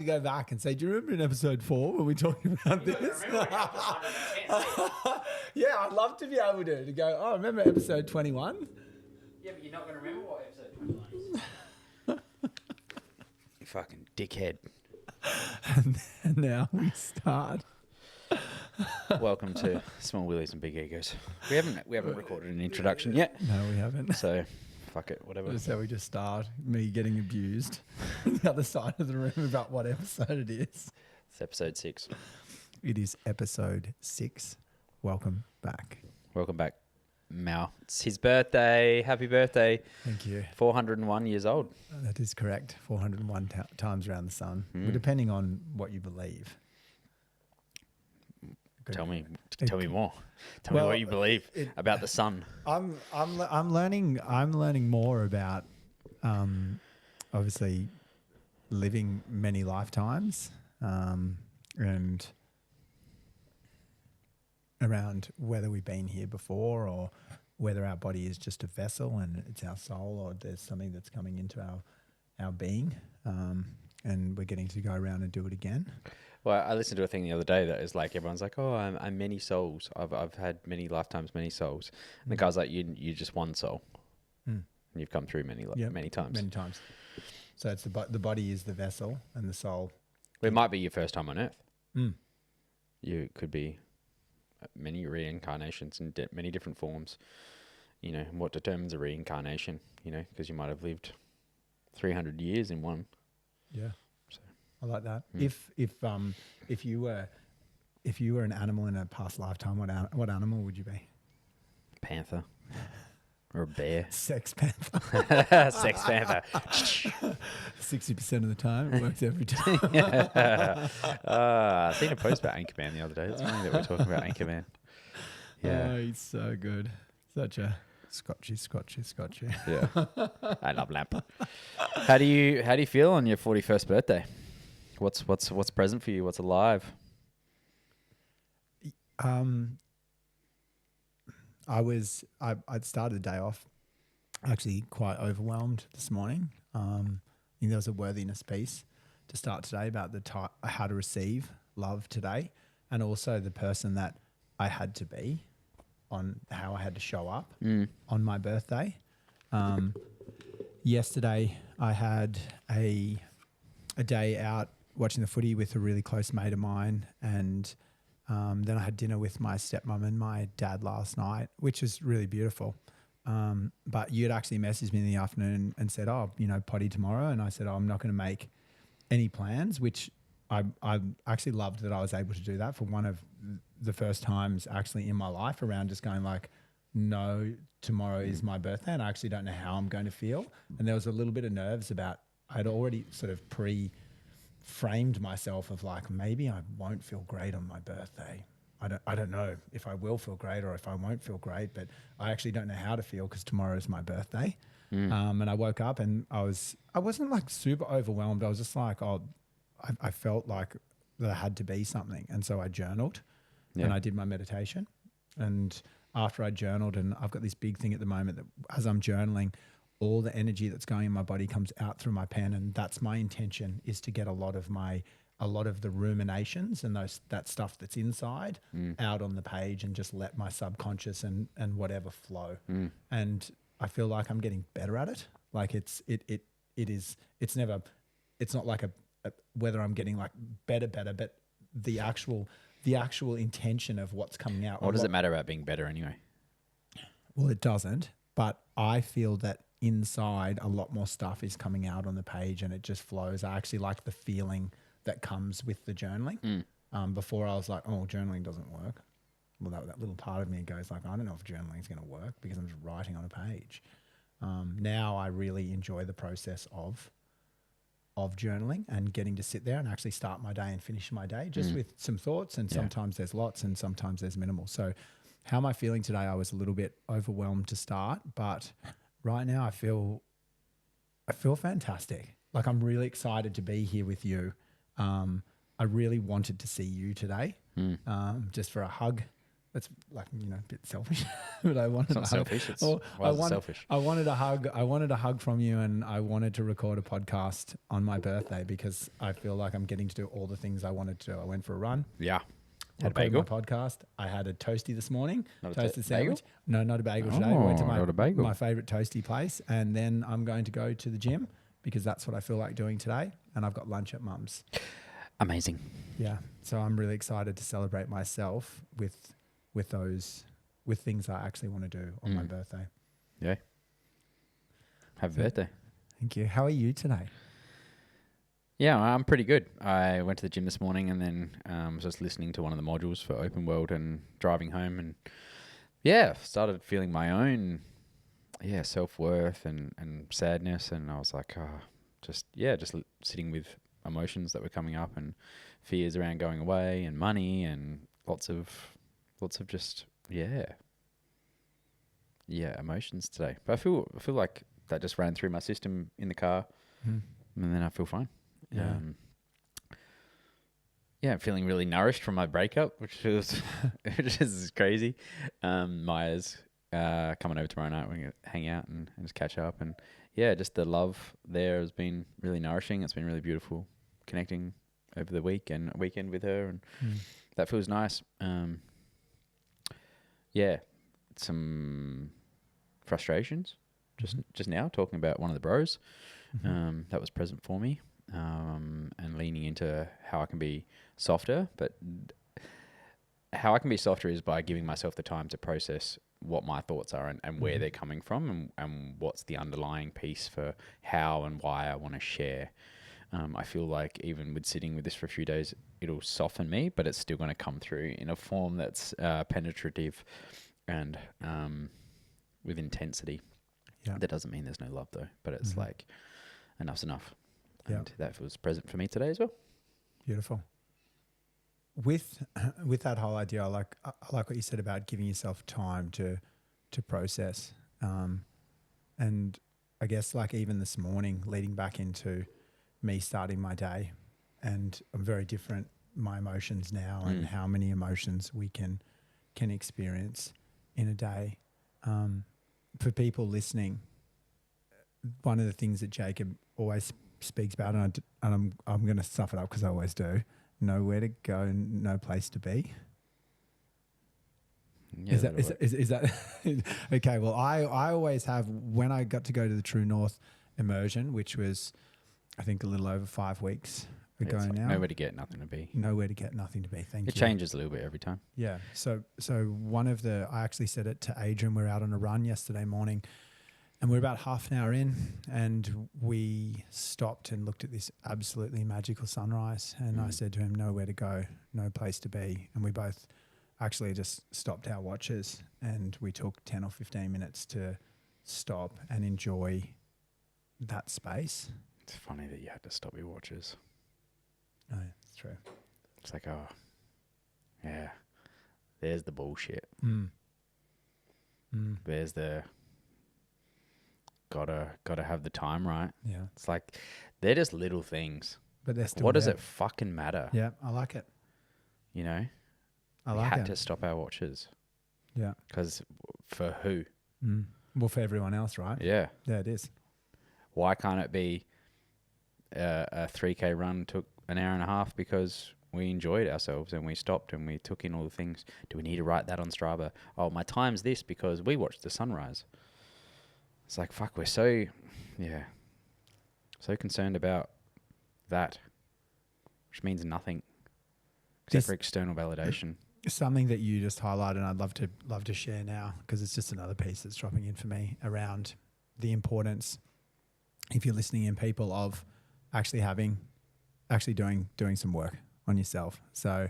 to go back and say, do you remember in episode 4 when we talked about this? Yeah, I'd love to be able to go, oh, remember episode 21? Yeah, but you're not going to remember what episode 21 is. You fucking dickhead. And now we start. Welcome to Small Willys and Big Egos. We haven't recorded an introduction yet. No, we haven't. So, fuck it, whatever. That's how we just start. Me getting abused on the other side of the room about what episode it is. It's episode 6. It is episode 6. Welcome back. Welcome back, Mal. It's his birthday. Happy birthday. Thank you. 401 years old. That is correct. 401 times around the sun. Well, depending on what you believe. Tell me more. Tell me what you believe about the sun. I'm learning more about obviously living many lifetimes and around whether we've been here before or whether our body is just a vessel and it's our soul, or there's something that's coming into our being, and we're getting to go around and do it again. Well, I listened to a thing the other day that is like, everyone's like, oh, I'm many souls. I've had many lifetimes, many souls. And the guy's like, you're just one soul. And you've come through many times. Many times. So it's the body is the vessel and the soul. It might be your first time on Earth. You could be many reincarnations in many different forms. You know, what determines a reincarnation, you know, because you might have lived 300 years in one. Yeah. I like that. If you were an animal in a past lifetime, what animal would you be? Panther. Or a bear. Sex panther. Sex panther. 60% of the time, it works every time. I seen a post about Anchorman the other day. It's funny that we're talking about Anchorman. Yeah. Oh, he's so good. Such a scotchy. Yeah. I love lamp. How do you feel on your 41st birthday? What's present for you? What's alive? I'd started the day off actually quite overwhelmed this morning. I think there was a worthiness piece to start today about how to receive love today, and also the person that I had to be, on how I had to show up on my birthday. Yesterday I had a day out watching the footy with a really close mate of mine, and then I had dinner with my stepmom and my dad last night, which was really beautiful. But you had actually messaged me in the afternoon and said, oh, you know, potty tomorrow. And I said, oh, I'm not going to make any plans, which I actually loved that I was able to do that for one of the first times actually in my life, around just going like, no, tomorrow is my birthday and I actually don't know how I'm going to feel. And there was a little bit of nerves about, I'd already sort of framed myself of like, maybe I won't feel great on my birthday. I don't know if I will feel great or if I won't feel great, but I actually don't know how to feel because tomorrow is my birthday. And I woke up and I wasn't like super overwhelmed. I was just like, I felt like that I had to be something. And so I journaled and I did my meditation. And after I journaled, and I've got this big thing at the moment that as I'm journaling, all the energy that's going in my body comes out through my pen, and that's my intention, is to get a lot of the ruminations and that stuff that's inside out on the page, and just let my subconscious and whatever flow. And I feel like I'm getting better at it. Like it's not like a whether I'm getting like better, but the actual intention of what's coming out. What does it matter about being better anyway? Well, it doesn't, but I feel that inside a lot more stuff is coming out on the page and it just flows. I actually like the feeling that comes with the journaling. Before I was like, oh, journaling doesn't work. Well, that little part of me goes like, I don't know if journaling is going to work because I'm just writing on a page. Now I really enjoy the process of journaling and getting to sit there and actually start my day and finish my day just with some thoughts, and sometimes there's lots and sometimes there's minimal. So how am I feeling today? I was a little bit overwhelmed to start, but right now I feel fantastic. Like I'm really excited to be here with you. I really wanted to see you today, just for a hug, It's like, a bit selfish, but I wanted It's not selfish. It's why is it selfish? I wanted a hug. I wanted a hug from you, and I wanted to record a podcast on my birthday because I feel like I'm getting to do all the things I wanted to do. I went for a run. Yeah. Had a Recorded bagel? my podcast. I had a toasty this morning. Not a Toasted bagel? sandwich. No, not a bagel today. I went to not a bagel. my favorite toasty place, and then I'm going to go to the gym because that's what I feel like doing today. And I've got lunch at Mum's. Amazing. Yeah. So I'm really excited to celebrate myself with things I actually want to do on my birthday. Yeah. Happy birthday. Thank you. How are you today? Yeah, I'm pretty good. I went to the gym this morning and then was just listening to one of the modules for Open World and driving home, and started feeling my own self-worth and sadness, and I was like, just sitting with emotions that were coming up and fears around going away and money and lots of just emotions today. But I feel like that just ran through my system in the car, and then I feel fine. I'm feeling really nourished from my breakup, which is crazy. Maya's coming over tomorrow night. We're gonna hang out and just catch up, and just the love there has been really nourishing. It's been really beautiful connecting over the weekend with her, and that feels nice. Some frustrations just now talking about one of the bros that was present for me, and leaning into how I can be softer. But how I can be softer is by giving myself the time to process what my thoughts are and where they're coming from, and what's the underlying piece for how and why I want to share. I feel like even with sitting with this for a few days, it'll soften me, but it's still going to come through in a form that's penetrative and with intensity. Yeah. That doesn't mean there's no love though, but it's like enough's enough. And that was present for me today as well. Beautiful. With that whole idea, I like what you said about giving yourself time to process. And I guess like even this morning, leading back into me starting my day, and I'm very different, my emotions now and how many emotions we can experience in a day. For people listening, one of the things that Jacob always speaks about, and I'm going to stuff it up because I always do, nowhere to go, no place to be. Yeah, is that okay? Well, I always have, when I got to go to the True North immersion, which was I think a little over 5 weeks ago now. Nowhere to get, nothing to be. Nowhere to get, nothing to be. Thank you. It changes a little bit every time. Yeah. So I actually said it to Adrian. We're out on a run yesterday morning, and we're about half an hour in, and we stopped and looked at this absolutely magical sunrise. And I said to him, nowhere to go, no place to be. And we both actually just stopped our watches, and we took 10 or 15 minutes to stop and enjoy that space. It's funny that you had to stop your watches. No, it's true. It's like, there's the bullshit. There's the gotta have the time right. Yeah. It's like, they're just little things. But they're still, what does it fucking matter? Yeah, I like it. You know? I like it. We had to stop our watches. Yeah. Because for who? Well, for everyone else, right? Yeah. Yeah, it is. Why can't it be a 3K run took an hour and a half because we enjoyed ourselves and we stopped and we took in all the things? Do we need to write that on Strava? Oh, my time's this because we watched the sunrise. It's like, fuck, we're so concerned about that, which means nothing except for external validation. Something that you just highlighted, and I'd love to share now, because it's just another piece that's dropping in for me around the importance, if you're listening in, people, of actually doing some work on yourself. So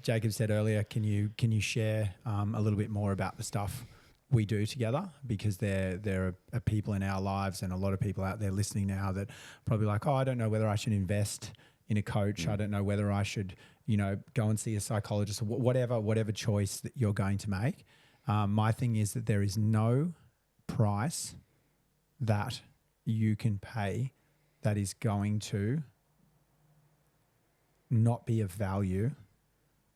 Jacob said earlier, can you share a little bit more about the stuff we do together? Because there are people in our lives, and a lot of people out there listening now that probably like, I don't know whether I should invest in a coach. I don't know whether I should, go and see a psychologist, or whatever choice that you're going to make. My thing is that there is no price that you can pay that is going to not be of value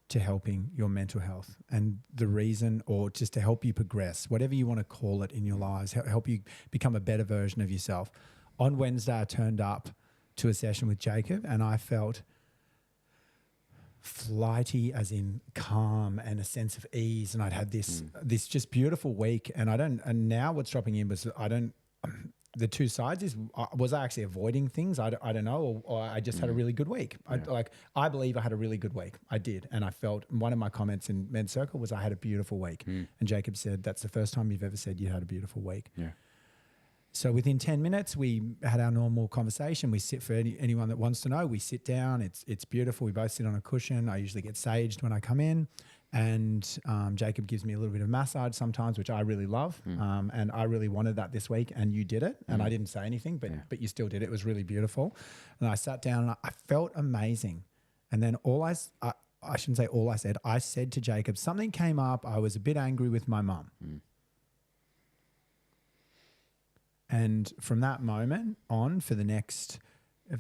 to helping your mental health, and the reason, or just to help you progress, whatever you want to call it in your lives, help you become a better version of yourself. On Wednesday, I turned up to a session with Jacob, and I felt flighty, as in calm, and a sense of ease. And I'd had this just beautiful week, and now what's dropping in was the two sides is, was I actually avoiding things? I don't know, or I just had a really good week. I believe I had a really good week. I did. And I felt, one of my comments in Men's Circle was I had a beautiful week. And Jacob said, that's the first time you've ever said you had a beautiful week. Yeah. So within 10 minutes, we had our normal conversation. We sit, for anyone that wants to know, we sit down. It's beautiful. We both sit on a cushion. I usually get saged when I come in. And Jacob gives me a little bit of massage sometimes, which I really love. And I really wanted that this week, and you did it. And I didn't say anything, but you still did it. It was really beautiful. And I sat down and I felt amazing. And then I shouldn't say all I said. I said to Jacob, something came up. I was a bit angry with my mum. And from that moment on, for the next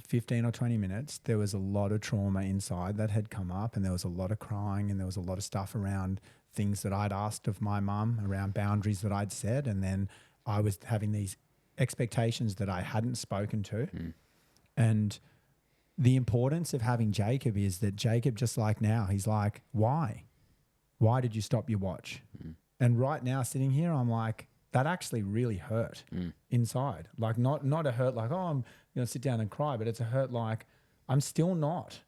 15 or 20 minutes, there was a lot of trauma inside that had come up, and there was a lot of crying, and there was a lot of stuff around things that I'd asked of my mum, around boundaries that I'd set. And then I was having these expectations that I hadn't spoken to. And the importance of having Jacob is that Jacob, just like now, he's like, why? Why did you stop your watch? And right now, sitting here, I'm like, that actually really hurt inside. Like not a hurt like, oh, I'm going to sit down and cry, but it's a hurt like, I'm still not.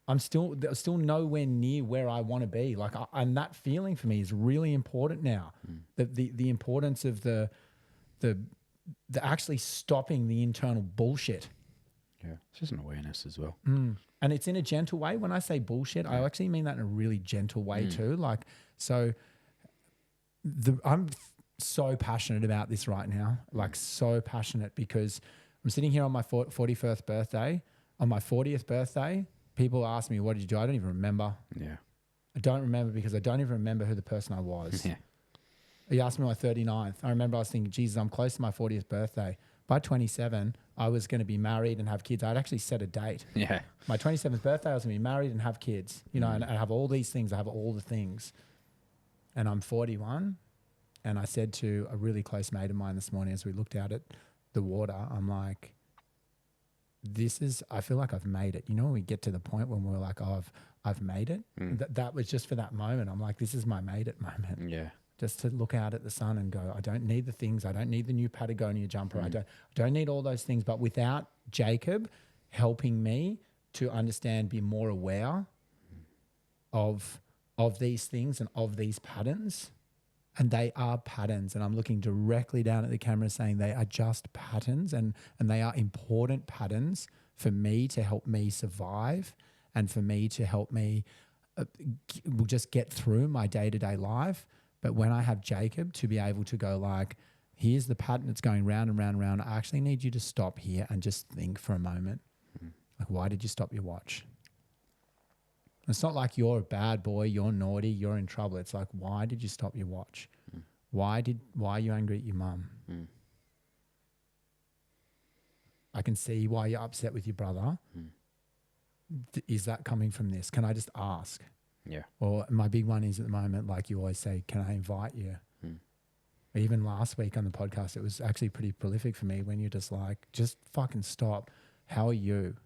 I'm still nowhere near where I want to be. Like, and that feeling for me is really important now. The importance of the actually stopping the internal bullshit. Yeah, it's just an awareness as well. And it's in a gentle way. When I say bullshit, I actually mean that in a really gentle way too. Like, so I'm so passionate about this right now, like so passionate, because I'm sitting here on my 41st birthday. On my 40th birthday, people ask me, what did you do? I don't even remember. Yeah. I don't remember, because I don't even remember who the person I was. Yeah. You asked me my 39th. I remember I was thinking, Jesus, I'm close to my 40th birthday. By 27, I was going to be married and have kids. I'd actually set a date. Yeah. My 27th birthday, I was going to be married and have kids, you know, and I have all these things. I have all the things. And I'm 41. And I said to a really close mate of mine this morning, as we looked out at the water, I'm like, I feel like I've made it. You know, when we get to the point when we're like, oh, I've made it. That was just for that moment. I'm like, this is my made it moment. Yeah. Just to look out at the sun and go, I don't need the things. I don't need the new Patagonia jumper. I don't need all those things. But without Jacob helping me to understand, be more aware of these things and of these patterns, and they are patterns, and I'm looking directly down at the camera saying they are just patterns, and they are important patterns for me to help me survive, and for me to help me just get through my day-to-day life. But when I have Jacob, to be able to go like, here's the pattern that's going round and round and round. I actually need you to stop here and just think for a moment. Like, why did you stop your watch? It's not like you're a bad boy, you're naughty, you're in trouble. It's like, why did you stop your watch? Why are you angry at your mum? I can see why you're upset with your brother. Is that coming from this? Can I just ask? Yeah. Or my big one is at the moment, like you always say, can I invite you? Even last week on the podcast, it was actually pretty prolific for me when you're just like, just fucking stop. How are you?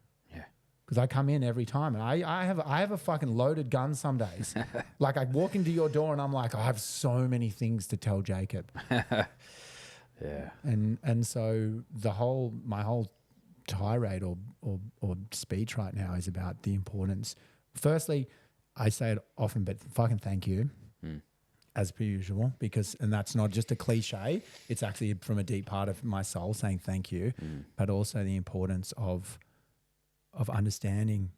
Because I come in every time, and I have a fucking loaded gun some days. Like, I walk into your door and I'm like, I have so many things to tell Jacob. Yeah. And so my whole tirade or speech right now is about the importance. Firstly, I say it often, but fucking thank you, as per usual, and that's not just a cliche. It's actually from a deep part of my soul saying thank you, but also the importance of understanding.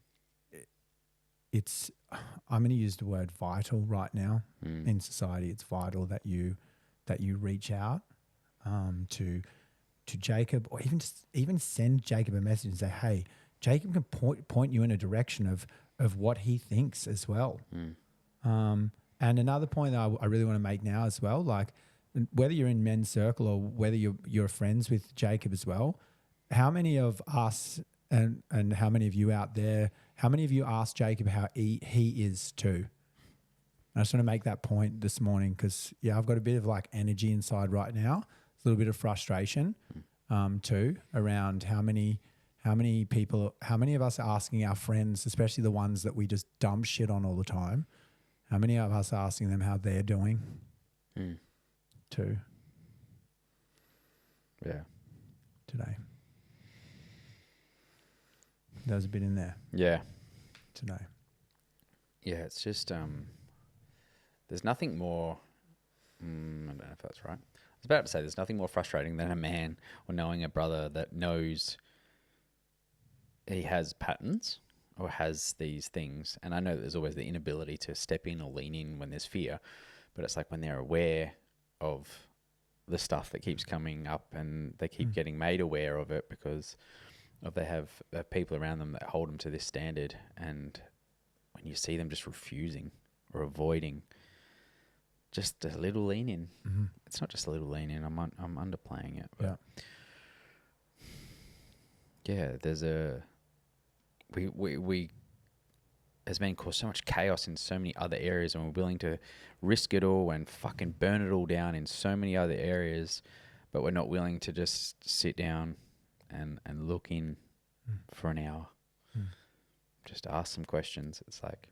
I'm going to use the word vital right now in society. It's vital that you reach out to Jacob, or even send Jacob a message and say, hey, Jacob can point you in a direction of what he thinks as well. And another point that I really want to make now as well, like whether you're in Men's Circle or whether you're friends with Jacob as well, how many of us and how many of you out there, how many of you asked Jacob how he is too? I just want to make that point this morning because, yeah, I've got a bit of like energy inside right now, a little bit of frustration too around how many people, how many of us are asking our friends, especially the ones that we just dump shit on all the time, how many of us are asking them how they're doing too? Yeah. Today. There was a bit in there. Yeah. Today. Yeah, it's just there's nothing more. I don't know if that's right. I was about to say there's nothing more frustrating than a man or knowing a brother that knows he has patterns or has these things. And I know that there's always the inability to step in or lean in when there's fear, but it's like when they're aware of the stuff that keeps coming up and they keep getting made aware of it because of they have people around them that hold them to this standard, and when you see them just refusing or avoiding, just a little lean in. It's not just a little lean in. I'm underplaying it. But yeah, there's we has been caused so much chaos in so many other areas, and we're willing to risk it all and fucking burn it all down in so many other areas, but we're not willing to just sit down and look in for an hour. Just ask some questions. It's like,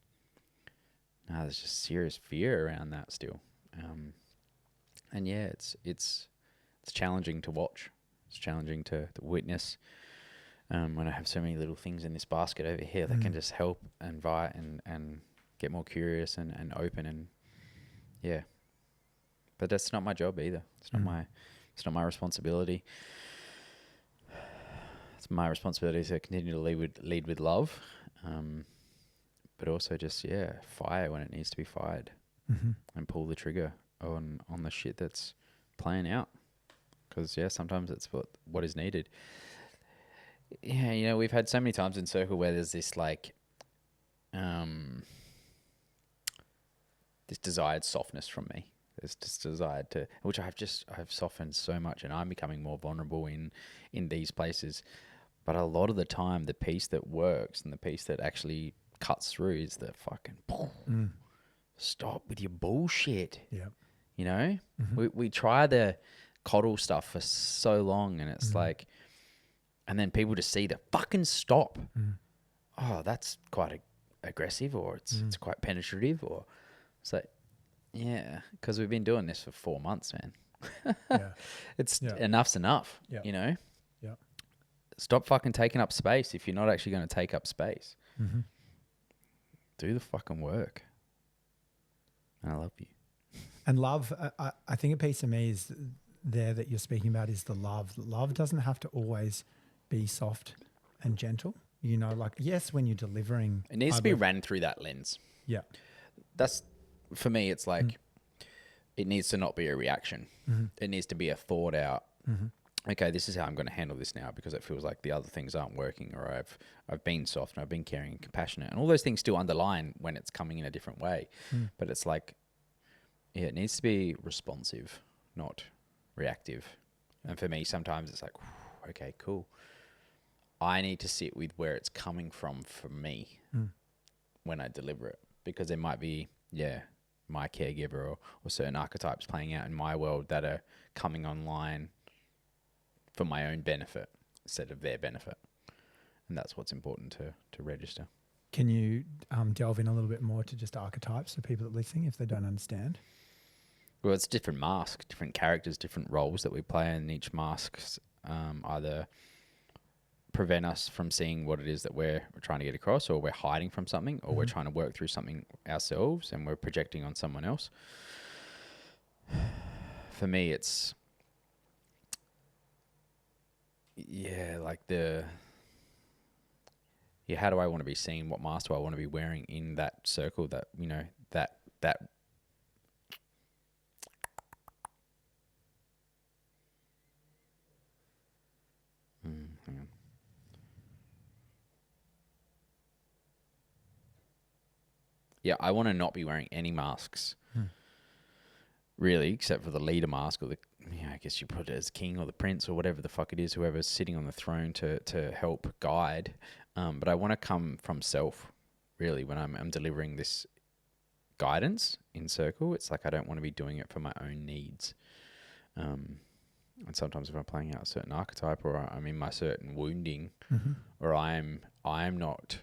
no, there's just serious fear around that still. And yeah, it's challenging to watch. It's challenging to witness. When I have so many little things in this basket over here that can just help, invite and get more curious and open, and yeah. But that's not my job either. It's not my responsibility. It's my responsibility to continue to lead with love, but also just fire when it needs to be fired, and pull the trigger on the shit that's playing out. Because sometimes it's what is needed. Yeah, we've had so many times in Circle where there's this like, this desired softness from me. There's this desire to, which I've softened so much, and I'm becoming more vulnerable in these places. But a lot of the time, the piece that works and the piece that actually cuts through is the fucking stop with your bullshit. Yeah. We try the coddle stuff for so long, and it's like, and then people just see the fucking stop. Oh, that's quite aggressive, or it's quite penetrative, or it's like, yeah, because we've been doing this for 4 months, man. Enough's enough. Yeah. Stop fucking taking up space if you're not actually going to take up space. Do the fucking work. And I love you. And love, I think a piece of me is there that you're speaking about is the love. Love doesn't have to always be soft and gentle. Like, yes, when you're delivering. It needs to be ran through that lens. Yeah. That's, for me, it's like, it needs to not be a reaction. It needs to be a thought out. Okay, this is how I'm going to handle this now because it feels like the other things aren't working, or I've been soft and I've been caring and compassionate, and all those things still underline when it's coming in a different way. But it's like, it needs to be responsive, not reactive. And for me, sometimes it's like, okay, cool. I need to sit with where it's coming from for me when I deliver it, because it might be, my caregiver or certain archetypes playing out in my world that are coming online for my own benefit instead of their benefit. And that's what's important to register. Can you delve in a little bit more to just archetypes for people that are listening if they don't understand? Well, it's different masks, different characters, different roles that we play, and each masks either prevent us from seeing what it is that we're trying to get across, or we're hiding from something, or we're trying to work through something ourselves and we're projecting on someone else. For me, it's like how do I want to be seen? What mask do I want to be wearing in that circle? That that hang on. Yeah, I want to not be wearing any masks, really, except for the leader mask or I guess you put it as king or the prince or whatever the fuck it is, whoever's sitting on the throne to help guide. But I want to come from self, really, when I'm delivering this guidance in circle. It's like I don't want to be doing it for my own needs. And sometimes if I'm playing out a certain archetype, or I'm in my certain wounding, or I'm not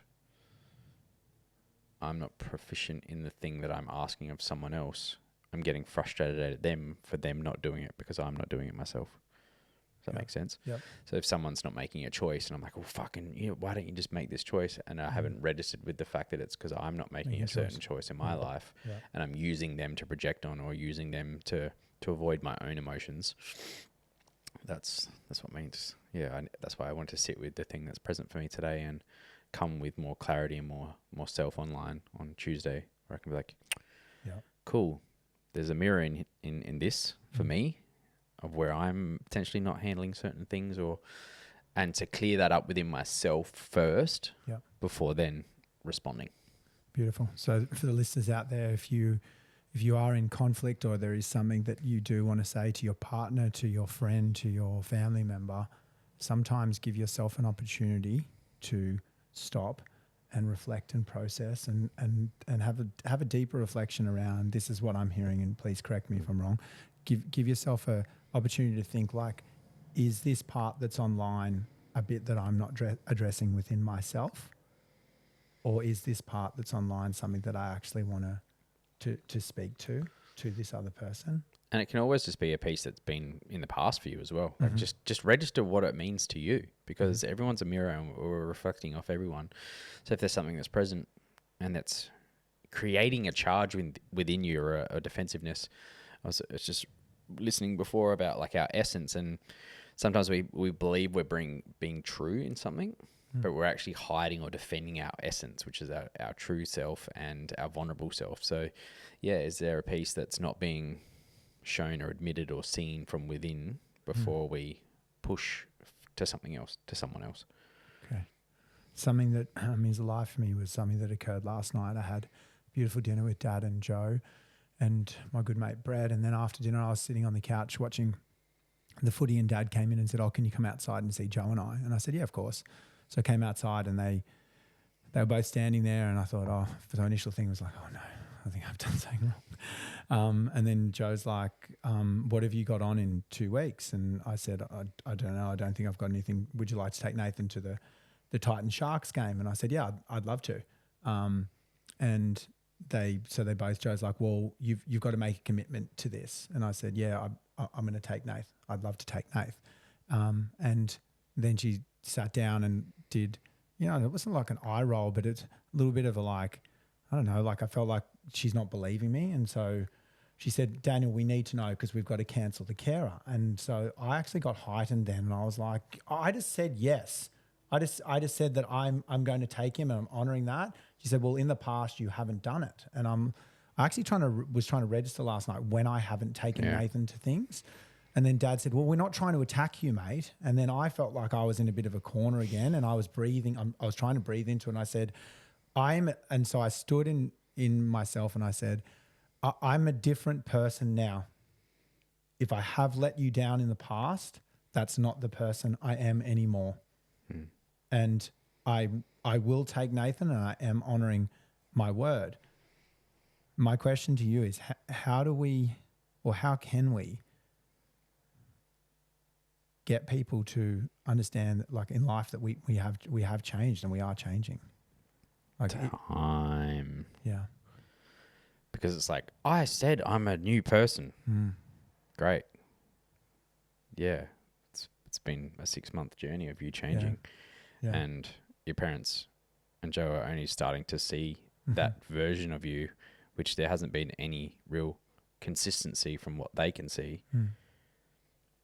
proficient in the thing that I'm asking of someone else, I'm getting frustrated at them for them not doing it because I'm not doing it myself. Does that make sense? Yep. So if someone's not making a choice and I'm like, well, fucking, why don't you just make this choice? And I haven't registered with the fact that it's because I'm not making a certain choice in my life, and I'm using them to project on, or using them to avoid my own emotions. That's what means. Yeah, that's why I want to sit with the thing that's present for me today and come with more clarity and more self online on Tuesday, where I can be like, cool. There's a mirror in this for me of where I'm potentially not handling certain things, and to clear that up within myself first before then responding. Beautiful. So for the listeners out there, if you are in conflict, or there is something that you do want to say to your partner, to your friend, to your family member, sometimes give yourself an opportunity to stop and reflect and process and have a deeper reflection around, this is what I'm hearing, and please correct me if I'm wrong. Give yourself a opportunity to think, like, is this part that's online a bit that I'm not addressing within myself? Or is this part that's online something that I actually want to speak to this other person? And it can always just be a piece that's been in the past for you as well. Like just register what it means to you, because everyone's a mirror and we're reflecting off everyone. So if there's something that's present and that's creating a charge within you, or a defensiveness, I was just listening before about like our essence, and sometimes we believe we're being true in something, but we're actually hiding or defending our essence, which is our true self and our vulnerable self. So yeah, is there a piece that's not being shown or admitted or seen from within before we push to something else, to someone else? Okay. Something that means a lot for me was something that occurred last night. I had a beautiful dinner with Dad and Joe and my good mate Brad, and then after dinner I was sitting on the couch watching the footy, and Dad came in and said, "Oh, can you come outside and see Joe and I?" And I said, "Yeah, of course." So I came outside, and they were both standing there, and I thought, the initial thing was like, oh no, I think I've done something wrong. And then Joe's like, what have you got on in 2 weeks? And I said, I don't know. I don't think I've got anything. Would you like to take Nathan to the Titan Sharks game? And I said, yeah, I'd love to. And Joe's like, well, you've got to make a commitment to this. And I said, yeah, I'm going to take Nath. I'd love to take Nath. And then she sat down and did, it wasn't like an eye roll, but it's a little bit of a like, I don't know, like I felt like she's not believing me. And so she said, Daniel, we need to know because we've got to cancel the carer. And so I actually got heightened then, and I was like, I just said yes. I just said that I'm going to take him and I'm honouring that. She said, well, in the past you haven't done it. And I actually was trying to register last night when I haven't taken Nathan to things. And then Dad said, well, we're not trying to attack you, mate. And then I felt like I was in a bit of a corner again, and I was breathing. I was trying to breathe into it, and I said, and so I stood in myself and I said, I'm a different person now. If I have let you down in the past, that's not the person I am anymore. And I will take Nathan, and I am honouring my word. My question to you is, how can we get people to understand that, like in life, that we have changed and we are changing? Like time. Yeah. Because it's like, I said I'm a new person. Great. Yeah. It's been a 6-month journey of you changing. Yeah. And your parents and Joe are only starting to see that version of you, which there hasn't been any real consistency from what they can see. And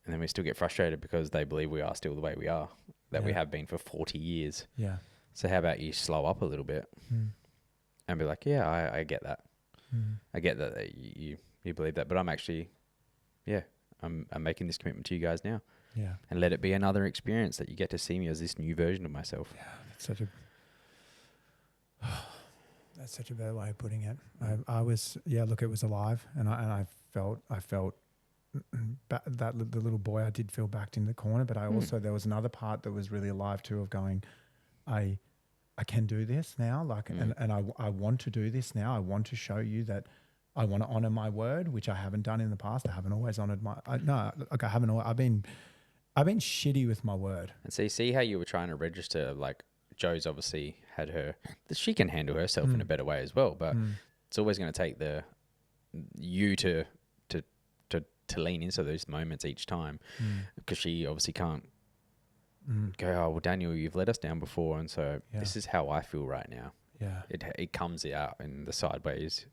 then we still get frustrated because they believe we are still the way we are, that we have been for 40 years. Yeah. So how about you slow up a little bit and be like, yeah, I get that. I get that you believe that, but I'm actually, I'm making this commitment to you guys now. Yeah. And let it be another experience that you get to see me as this new version of myself. Yeah, that's such a better way of putting it. I was, look, it was alive, and I felt the little boy, I did feel backed in the corner, but I also, there was another part that was really alive too, of going, I can do this now. Like, and I want to do this now. I want to show you that I want to honor my word, which I haven't done in the past. I haven't always honored I've been shitty with my word. And so you see how you were trying to register, like Joe's obviously had her, she can handle herself in a better way as well, but it's always going to take you to lean into those moments each time, because she obviously can't go, oh, well, Daniel, you've let us down before, and so this is how I feel right now. Yeah. It comes out in the sideways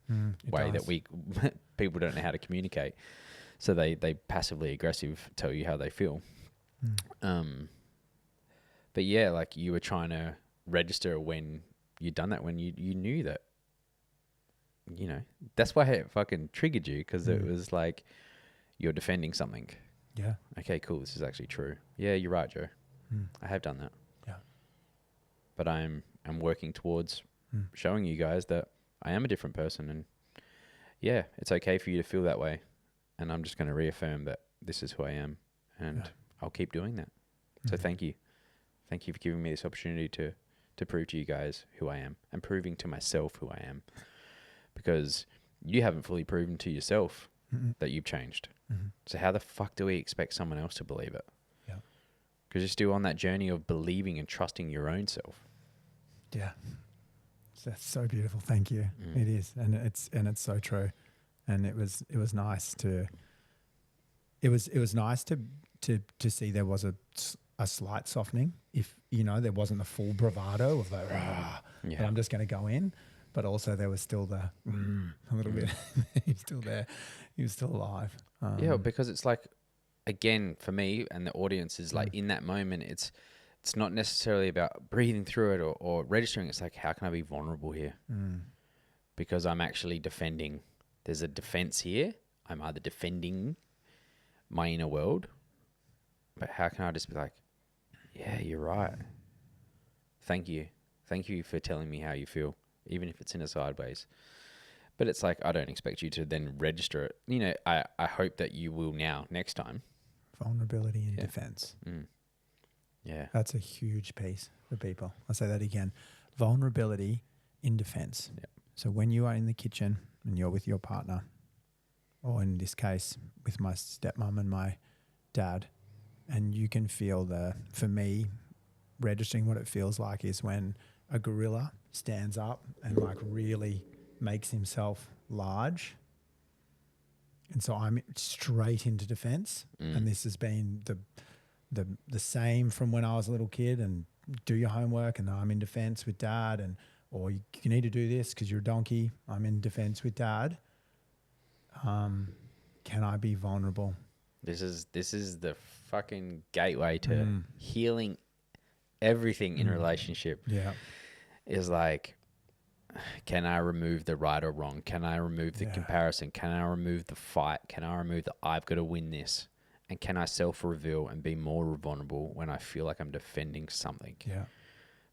way that we people don't know how to communicate, so they passively aggressive tell you how they feel. But yeah, like you were trying to register when you'd done that, when you knew that, you know, that's why it fucking triggered you, because it was like you're defending something. Yeah. Okay, cool. This is actually true. Yeah, you're right, Joe. I have done that. Yeah. But I'm working towards showing you guys that I am a different person, and yeah, it's okay for you to feel that way. And I'm just going to reaffirm that this is who I am, and I'll keep doing that. So thank you. Thank you for giving me this opportunity to prove to you guys who I am, and proving to myself who I am, because you haven't fully proven to yourself that you've changed. So how the fuck do we expect someone else to believe it? Yeah. Because you're still on that journey of believing and trusting your own self. Yeah. That's so beautiful. Thank you. It is. And it's so true. And it was nice to see there was a slight softening, if, you know, there wasn't the full bravado of like, but I'm just going to go in. But also there was still the a little bit. He's still there. He was still alive. Yeah, because it's like, again, for me and the audience is like, in that moment, it's not necessarily about breathing through it or registering. It's like, how can I be vulnerable here? Because I'm actually defending. There's a defense here. I'm either defending my inner world, but how can I just be like, yeah, you're right. Thank you. Thank you for telling me how you feel, even if it's in a sideways. But it's like, I don't expect you to then register it. You know, I hope that you will now, next time. Vulnerability in defense. Yeah. That's a huge piece for people. I'll say that again. Vulnerability in defense. Yep. So when you are in the kitchen and you're with your partner, or in this case, with my stepmom and my dad, and you can feel for me, registering what it feels like is when a gorilla stands up and like really makes himself large. And so I'm straight into defense. And this has been the same from when I was a little kid, and do your homework, and I'm in defense with dad, or you need to do this because you're a donkey. I'm in defense with dad. Can I be vulnerable? This is the fucking gateway to healing everything in a relationship. Yeah. Is like, can I remove the right or wrong? Can I remove the comparison? Can I remove the fight? Can I remove the I've got to win this? And can I self-reveal and be more vulnerable when I feel like I'm defending something? Yeah.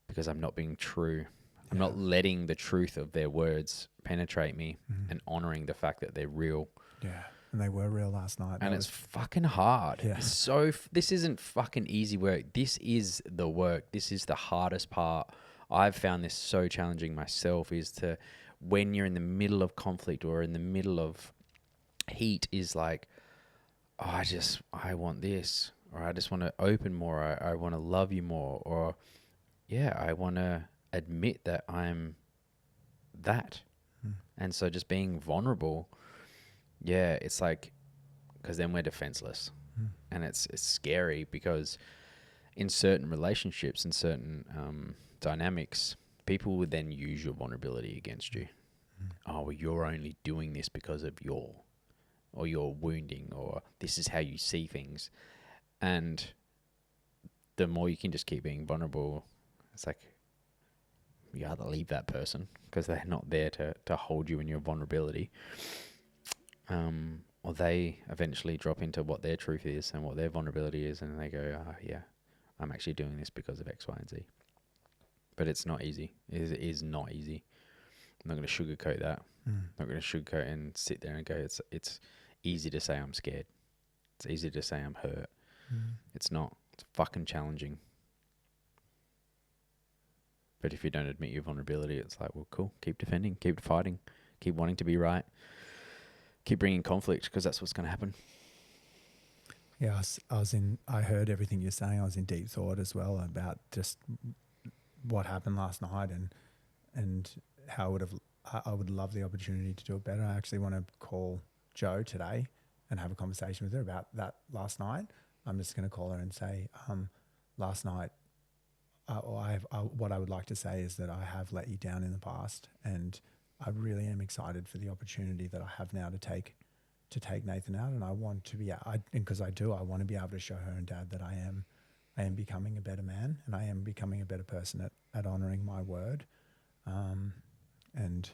Because I'm not being true. I'm not letting the truth of their words penetrate me, and honoring the fact that they're real. Yeah. And they were real last night. And it's fucking hard. Yeah. This isn't fucking easy work. This is the work. This is the hardest part. I've found this so challenging myself, is to, when you're in the middle of conflict or in the middle of heat, is like, oh, I want this, or I just want to open more. I want to love you more, or I want to admit that I'm that. And so just being vulnerable, it's like, because then we're defenseless. And it's scary, because in certain relationships and certain dynamics, people would then use your vulnerability against you. Oh, well, you're only doing this because of your wounding, or this is how you see things. And the more you can just keep being vulnerable, it's like, you either leave that person because they're not there to hold you in your vulnerability, or they eventually drop into what their truth is and what their vulnerability is, and they go, I'm actually doing this because of X, Y, and Z. But it's not easy. It is not easy. I'm not going to sugarcoat that. I'm not going to sugarcoat and sit there and go, it's easy to say I'm scared. It's easy to say I'm hurt. It's not. It's fucking challenging. But if you don't admit your vulnerability, it's like, well, cool. Keep defending. Keep fighting. Keep wanting to be right. Keep bringing conflict, because that's what's going to happen. Yeah, I heard everything you're saying. I was in deep thought as well about just what happened last night and how I would love the opportunity to do it better. I actually want to call Jo today and have a conversation with her about that last night. I'm just going to call her and say, last night, what I would like to say is that I have let you down in the past, and I really am excited for the opportunity that I have now to take Nathan out, and I want to be, because I want to be able to show her and Dad that I am becoming a better man, and I am becoming a better person at honouring my word, and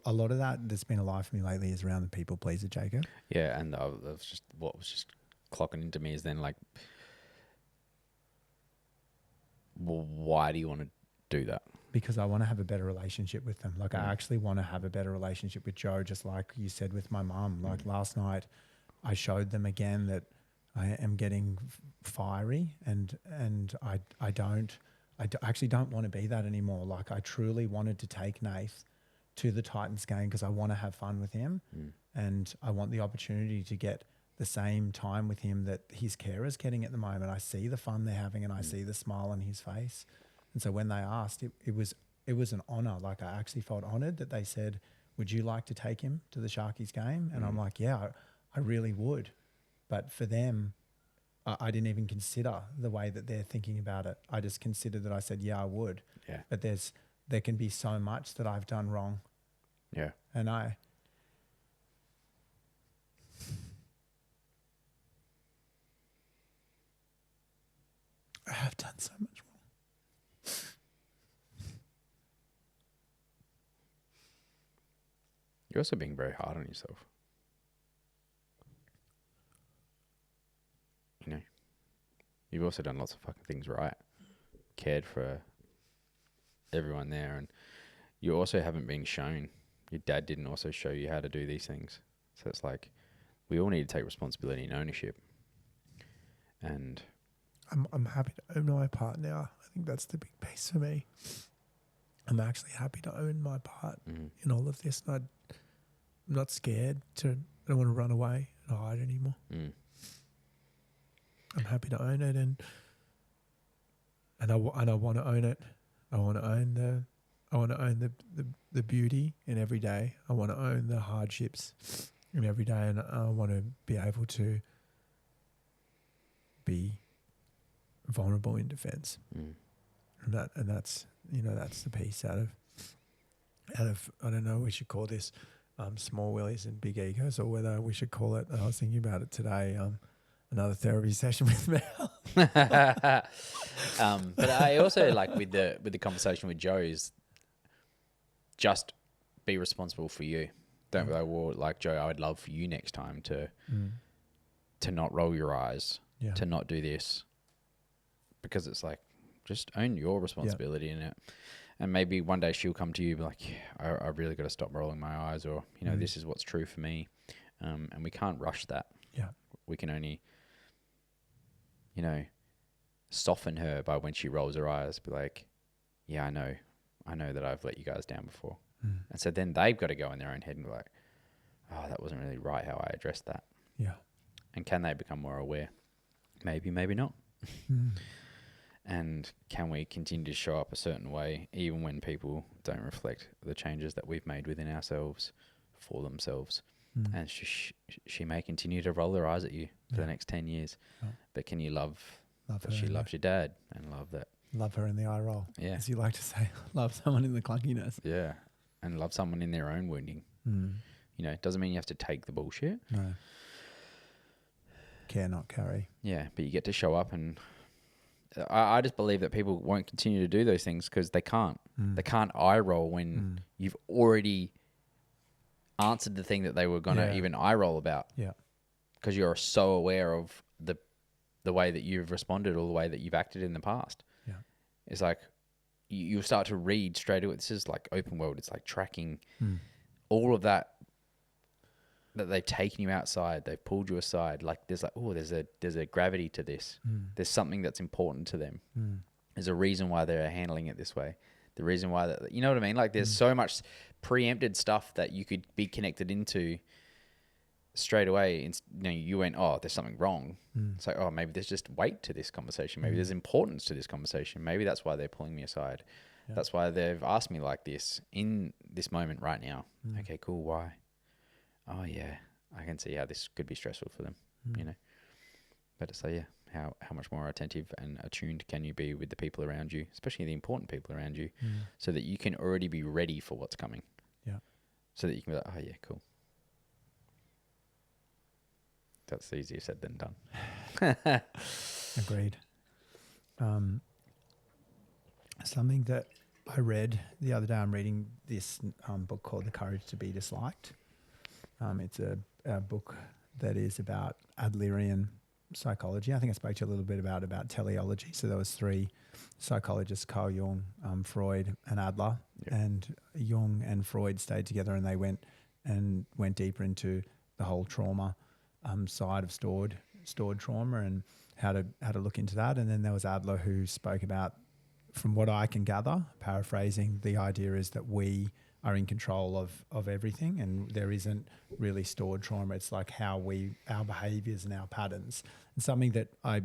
a lot of that that's been alive for me lately is around the people pleaser, Jacob. Yeah, and that's just what was just clocking into me is then like, well, why do you want to do that? Because I want to have a better relationship with them. Like, I actually want to have a better relationship with Jo, just like you said with my mum. Like last night, I showed them again that I am getting fiery, and I actually don't want to be that anymore. Like, I truly wanted to take Nath to the Titans game because I want to have fun with him, and I want the opportunity to get the same time with him that his carer's getting at the moment. I see the fun they're having, and I see the smile on his face. And so when they asked, it was an honour. Like, I actually felt honoured that they said, would you like to take him to the Sharkies game? And I'm like, yeah, I really would. But for them, I didn't even consider the way that they're thinking about it. I just considered that I said, yeah, I would. Yeah. But there can be so much that I've done wrong. Yeah. And I have done so much wrong. You're also being very hard on yourself. You know, you've also done lots of fucking things right. Cared for everyone there, and you also haven't been shown. Your dad didn't also show you how to do these things. So it's like, we all need to take responsibility and ownership. And I'm happy to own my part now. I think that's the big piece for me. I'm actually happy to own my part in all of this. And I'm not scared I don't want to run away and hide anymore. I'm happy to own it, and I want to own it. I want to own the beauty in every day. I want to own the hardships in every day, and I want to be able to be vulnerable in defense. And that's the piece out of I don't know, we should call this small willies and big egos, or whether we should call it, I was thinking about it today, another therapy session with Mel. but I also like with the conversation with Jo is just be responsible for you. Don't go, well, like, Jo, I would love for you next time to not roll your eyes, to not do this, because it's like, just own your responsibility in it. And maybe one day she'll come to you and be like, yeah, I really got to stop rolling my eyes, or, you know, this is what's true for me. And we can't rush that. Yeah. We can only, you know, soften her by when she rolls her eyes, be like, yeah, I know that I've let you guys down before. And so then they've got to go in their own head and be like, oh, that wasn't really right how I addressed that. Yeah. And can they become more aware? Maybe, maybe not. And can we continue to show up a certain way, even when people don't reflect the changes that we've made within ourselves for themselves? And she may continue to roll her eyes at you for the next 10 years. But can you love that she loves your dad, and love her in the eye roll. Yeah. As you like to say, love someone in the clunkiness. Yeah. And love someone in their own wounding. You know, it doesn't mean you have to take the bullshit. No. Care, not carry. Yeah, but you get to show up, and I just believe that people won't continue to do those things because they can't. They can't eye roll when you've already answered the thing that they were going to even eye roll about. Yeah. Because you're so aware of the way that you've responded or the way that you've acted in the past. Yeah. It's like you'll start to read straight away. This is like open world. It's like tracking all of that that they've taken you outside, they've pulled you aside. Like there's a gravity to this. There's something that's important to them. There's a reason why they're handling it this way. The reason why that, you know what I mean? Like there's so much preempted stuff that you could be connected into straight away. You went, oh, there's something wrong. It's like, oh, maybe there's just weight to this conversation. Maybe there's importance to this conversation. Maybe that's why they're pulling me aside. Yeah. That's why they've asked me like this in this moment right now. Okay, cool. Why? Oh yeah, I can see how this could be stressful for them, you know. But so yeah, how much more attentive and attuned can you be with the people around you, especially the important people around you, so that you can already be ready for what's coming. Yeah. So that you can be like, oh yeah, cool. That's easier said than done. Agreed. Something that I read the other day, I'm reading this book called The Courage to Be Disliked. It's a book that is about Adlerian psychology. I think I spoke to you a little bit about teleology. So there was 3 psychologists, Carl Jung, Freud and Adler. Yep. And Jung and Freud stayed together and they went deeper into the whole trauma side of stored trauma and how to look into that. And then there was Adler who spoke about, from what I can gather, paraphrasing, the idea is that we are in control of everything and there isn't really stored trauma. It's like our behaviours and our patterns. And something that I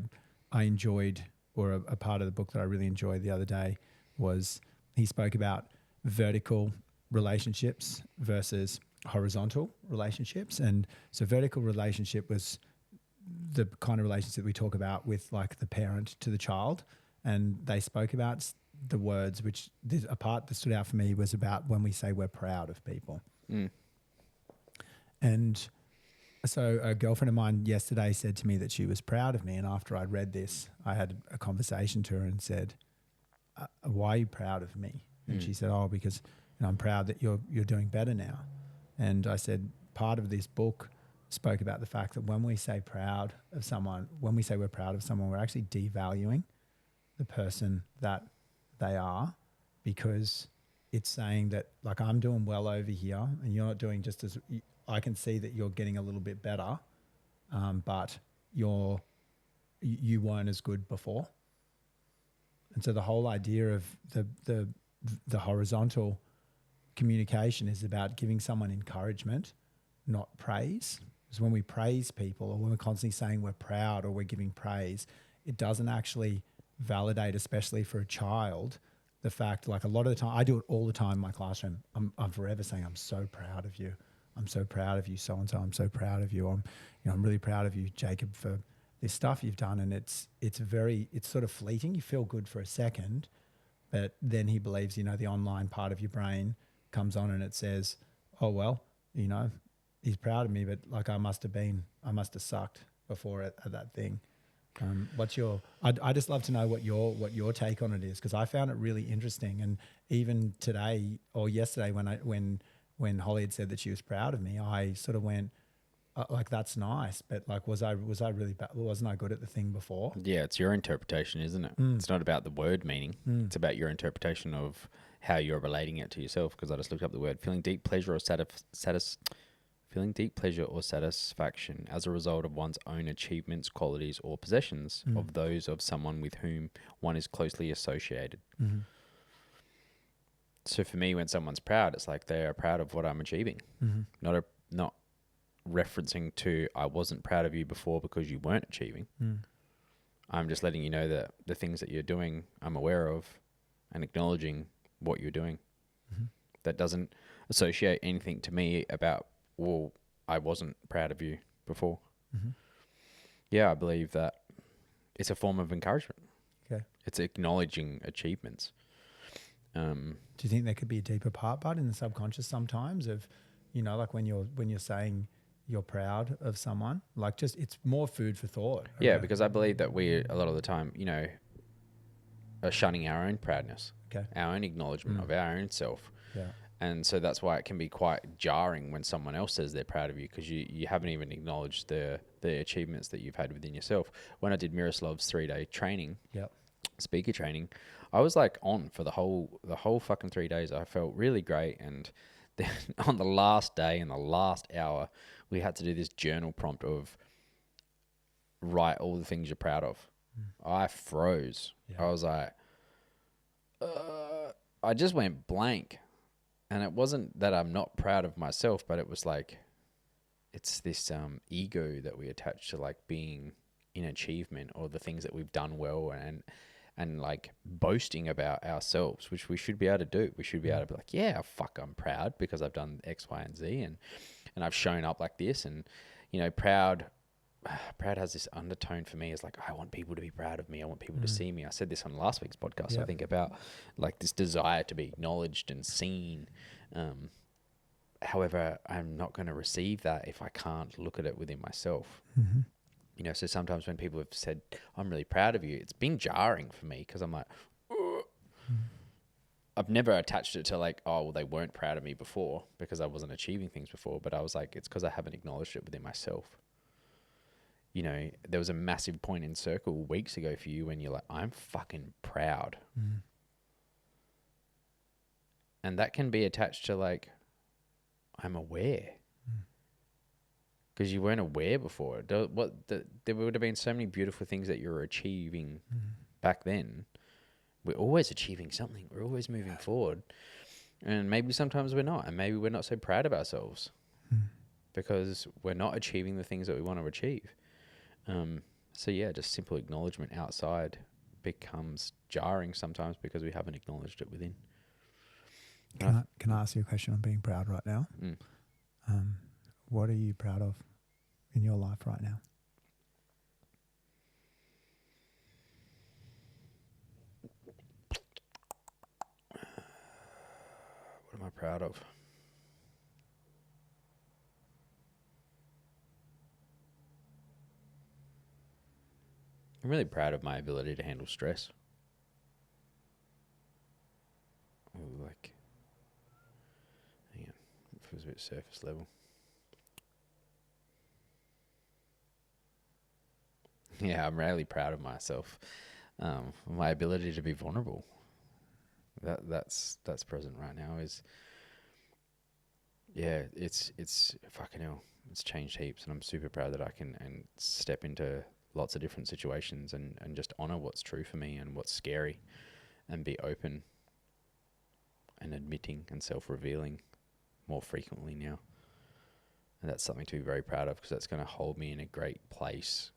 enjoyed, or a part of the book that I really enjoyed the other day, was he spoke about vertical relationships versus horizontal relationships. And so vertical relationship was the kind of relationship we talk about with like the parent to the child. And they spoke about the words, which a part that stood out for me was about when we say we're proud of people. And so a girlfriend of mine yesterday said to me that she was proud of me. And after I'd read this, I had a conversation to her and said, why are you proud of me? And she said, oh, because I'm proud that you're doing better now. And I said, part of this book spoke about the fact that when we say proud of someone, when we say we're proud of someone, we're actually devaluing the person that they are, because it's saying that like I'm doing well over here and you're not doing just as, I can see that you're getting a little bit better, but you weren't as good before. And so the whole idea of the horizontal communication is about giving someone encouragement, not praise. Because when we praise people, or when we're constantly saying we're proud or we're giving praise, it doesn't actually validate, especially for a child, the fact, like a lot of the time, I do it all the time in my classroom. I'm forever saying, I'm so proud of you. I'm so proud of you, so-and-so. I'm so proud of you. I'm really proud of you, Jacob, for this stuff you've done. And it's sort of fleeting. You feel good for a second, but then he believes, the online part of your brain comes on and it says, oh, well, he's proud of me, but like I must have sucked before at that thing. I'd just love to know what your take on it is, because I found it really interesting. And even today or yesterday when Holly had said that she was proud of me, I sort of went, like, that's nice, but like, was I really bad? Wasn't I good at the thing before? Yeah, it's your interpretation, isn't it? It's not about the word meaning. It's about your interpretation of how you're relating it to yourself. Because I just looked up the word feeling deep pleasure or satisfaction as a result of one's own achievements, qualities, or possessions of those of someone with whom one is closely associated. Mm-hmm. So for me, when someone's proud, it's like they are proud of what I'm achieving, not referencing to I wasn't proud of you before because you weren't achieving. I'm just letting you know that the things that you're doing, I'm aware of, and acknowledging what you're doing. That doesn't associate anything to me about, well, I wasn't proud of you before. Yeah, I believe that it's a form of encouragement. Okay. It's acknowledging achievements. Do you think there could be a deeper part in the subconscious sometimes of, like when you're saying you're proud of someone, like just it's more food for thought. Yeah, because I believe that we a lot of the time, are shunning our own proudness, our own acknowledgement of our own self. Yeah. And so that's why it can be quite jarring when someone else says they're proud of you, because you haven't even acknowledged the achievements that you've had within yourself. When I did Miroslav's 3-day training, speaker training, I was like on for the whole fucking 3 days. I felt really great. And then on the last day and the last hour we had to do this journal prompt of write all the things you're proud of. I froze. Yeah. I was like, I just went blank. And it wasn't that I'm not proud of myself, but it was like, it's this ego that we attach to like being in achievement or the things that we've done well, and like boasting about ourselves, which we should be able to do. We should be able to be like, yeah, fuck, I'm proud because I've done X, Y, and Z, and I've shown up like this. And, you know, proud has this undertone for me. It's like, I want people to be proud of me. I want people to see me. I said this on last week's podcast, I think, about like this desire to be acknowledged and seen. However, I'm not going to receive that if I can't look at it within myself. You know, so sometimes when people have said, I'm really proud of you, it's been jarring for me because I'm like, I've never attached it to like, oh, well, they weren't proud of me before because I wasn't achieving things before. But I was like, it's because I haven't acknowledged it within myself. You know, there was a massive point in circle weeks ago for you when you're like, I'm fucking proud. And that can be attached to like, I'm aware. Because you weren't aware before. There would have been so many beautiful things that you were achieving back then. We're always achieving something. We're always moving forward. And maybe sometimes we're not. And maybe we're not so proud of ourselves because we're not achieving the things that we want to achieve. So yeah, just simple acknowledgement outside becomes jarring sometimes because we haven't acknowledged it within. Can I ask you a question on being proud right now? What are you proud of in your life right now? What am I proud of? I'm really proud of my ability to handle stress. Like, hang on, it feels a bit surface level. Yeah, I'm really proud of myself. My ability to be vulnerable. That's present right now. Is yeah, it's fucking hell. It's changed heaps, and I'm super proud that I can and step into lots of different situations and just honor what's true for me and what's scary, and be open and admitting and self-revealing more frequently now. And that's something to be very proud of because that's going to hold me in a great place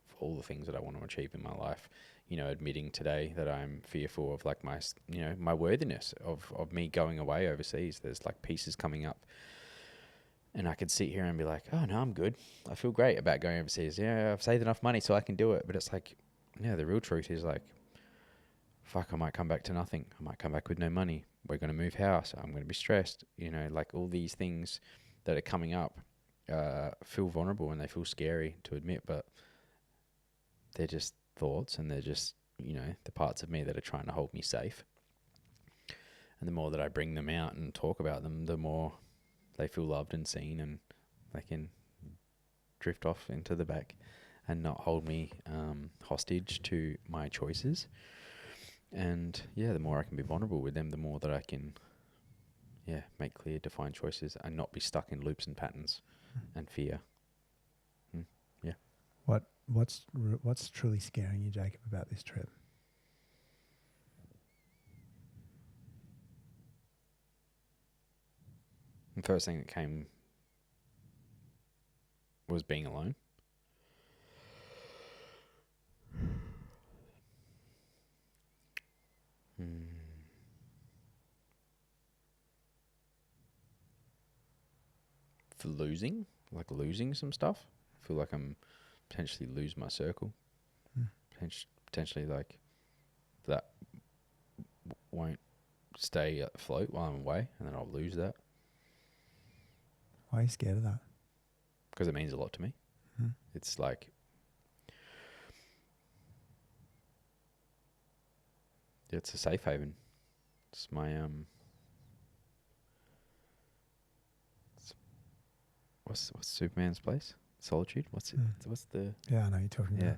for all the things that I want to achieve in my life. You know, admitting today that I'm fearful of like my, you know, my worthiness of me going away overseas. There's like pieces coming up and I could sit here and be like, oh no, I'm good. I feel great about going overseas. Yeah, I've saved enough money so I can do it. But it's like, yeah, the real truth is like, fuck, I might come back to nothing. I might come back with no money. We're going to move house. I'm going to be stressed. You know, like all these things that are coming up feel vulnerable and they feel scary to admit, but they're just thoughts and they're just, you know, the parts of me that are trying to hold me safe. And the more that I bring them out and talk about them, the more they feel loved and seen, and they can drift off into the back and not hold me hostage to my choices. And yeah, the more I can be vulnerable with them, the more that I can, yeah, make clear, defined choices and not be stuck in loops and patterns and fear. Yeah. What's truly scaring you, Jacob, about this trip? The first thing that came was being alone. For losing some stuff. I feel like I'm potentially lose my circle. Potentially like that won't stay afloat while I'm away, and then I'll lose that. Why are you scared of that? Because it means a lot to me. It's like, it's a safe haven. It's my what's Superman's place? Solitude. What's it? What's the? Yeah, I know you're talking about.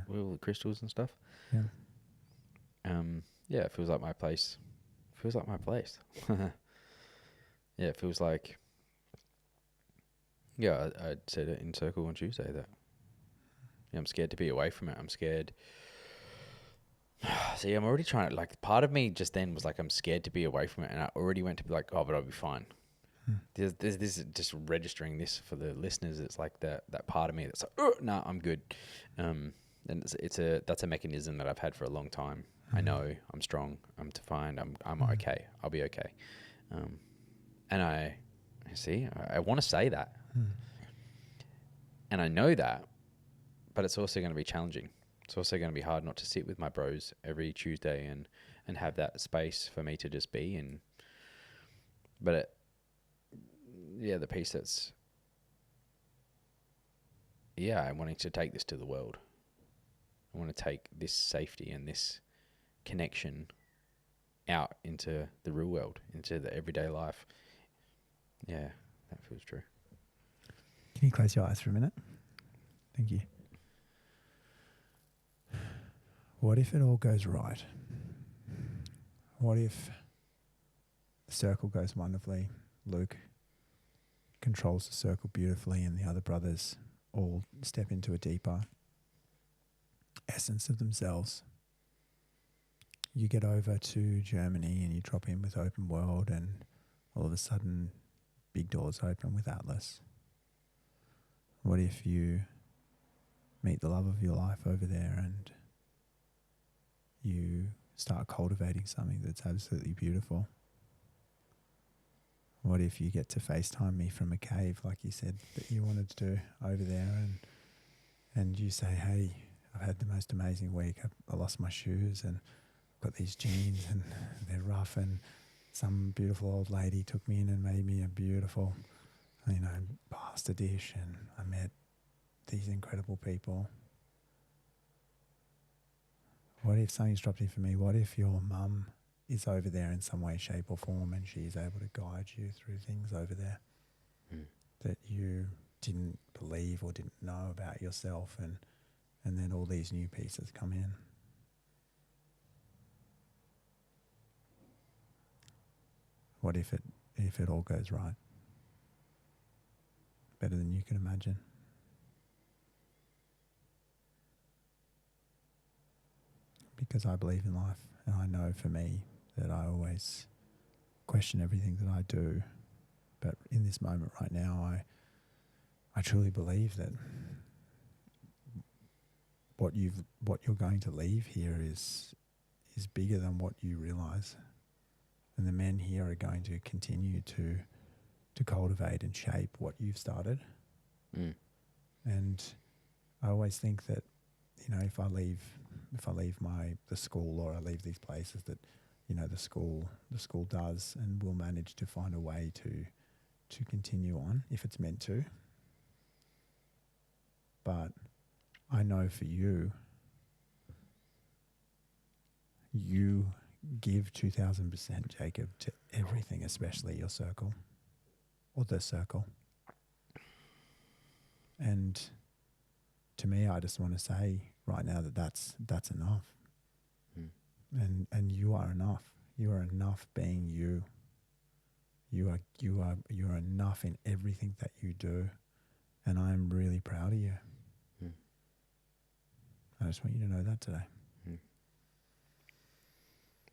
All the crystals and stuff. Yeah. Yeah, it feels like my place. Feels like my place. Yeah, it feels like Yeah, I said it in circle on Tuesday that I'm scared to be away from it. I'm scared. See, I'm already trying to, like, part of me just then was like, I'm scared to be away from it. And I already went to be like, oh, but I'll be fine. There's this just registering this for the listeners. It's like that part of me that's like, oh, no, I'm good. And that's a mechanism that I've had for a long time. I know I'm strong. I'm defined. I'm okay. I'll be okay. And I want to say that. And I know that, but it's also going to be challenging. It's also going to be hard not to sit with my bros every Tuesday and have that space for me to just be in. But the piece that's, I'm wanting to take this to the world. I want to take this safety and this connection out into the real world, into the everyday life. Yeah, that feels true. Can you close your eyes for a minute? Thank you. What if it all goes right? What if the circle goes wonderfully? Luke controls the circle beautifully and the other brothers all step into a deeper essence of themselves. You get over to Germany and you drop in with Open World and all of a sudden big doors open with Atlas. What if you meet the love of your life over there and you start cultivating something that's absolutely beautiful? What if you get to FaceTime me from a cave like you said that you wanted to do over there and you say, hey, I've had the most amazing week. I lost my shoes and I've got these jeans and they're rough and some beautiful old lady took me in and made me a beautiful, pasta dish and I met these incredible people. What if something's dropped in for me? What if your mum is over there in some way, shape or form and she is able to guide you through things over there that you didn't believe or didn't know about yourself and then all these new pieces come in? What if it all goes right? Better than you can imagine. Because I believe in life and I know for me that I always question everything that I do. But in this moment right now, I truly believe that what you're going to leave here is bigger than what you realize. And the men here are going to continue to cultivate and shape what you've started. And I always think that, if I leave the school or I leave these places that, the school does and will manage to find a way to continue on if it's meant to. But I know for you give 2,000%, Jacob, to everything, especially your circle or the circle. And to me, I just want to say right now that that's enough. And you are enough. You are enough being you. You are enough in everything that you do. And I'm really proud of you. I just want you to know that today.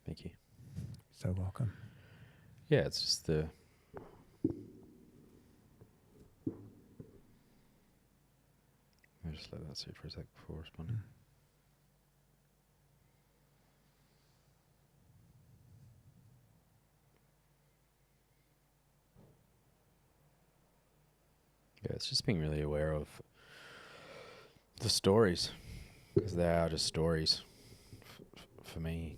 Thank you. So welcome. Yeah, it's just I'll just let that sit for a sec before responding. Yeah, it's just being really aware of the stories, because they are just stories for me.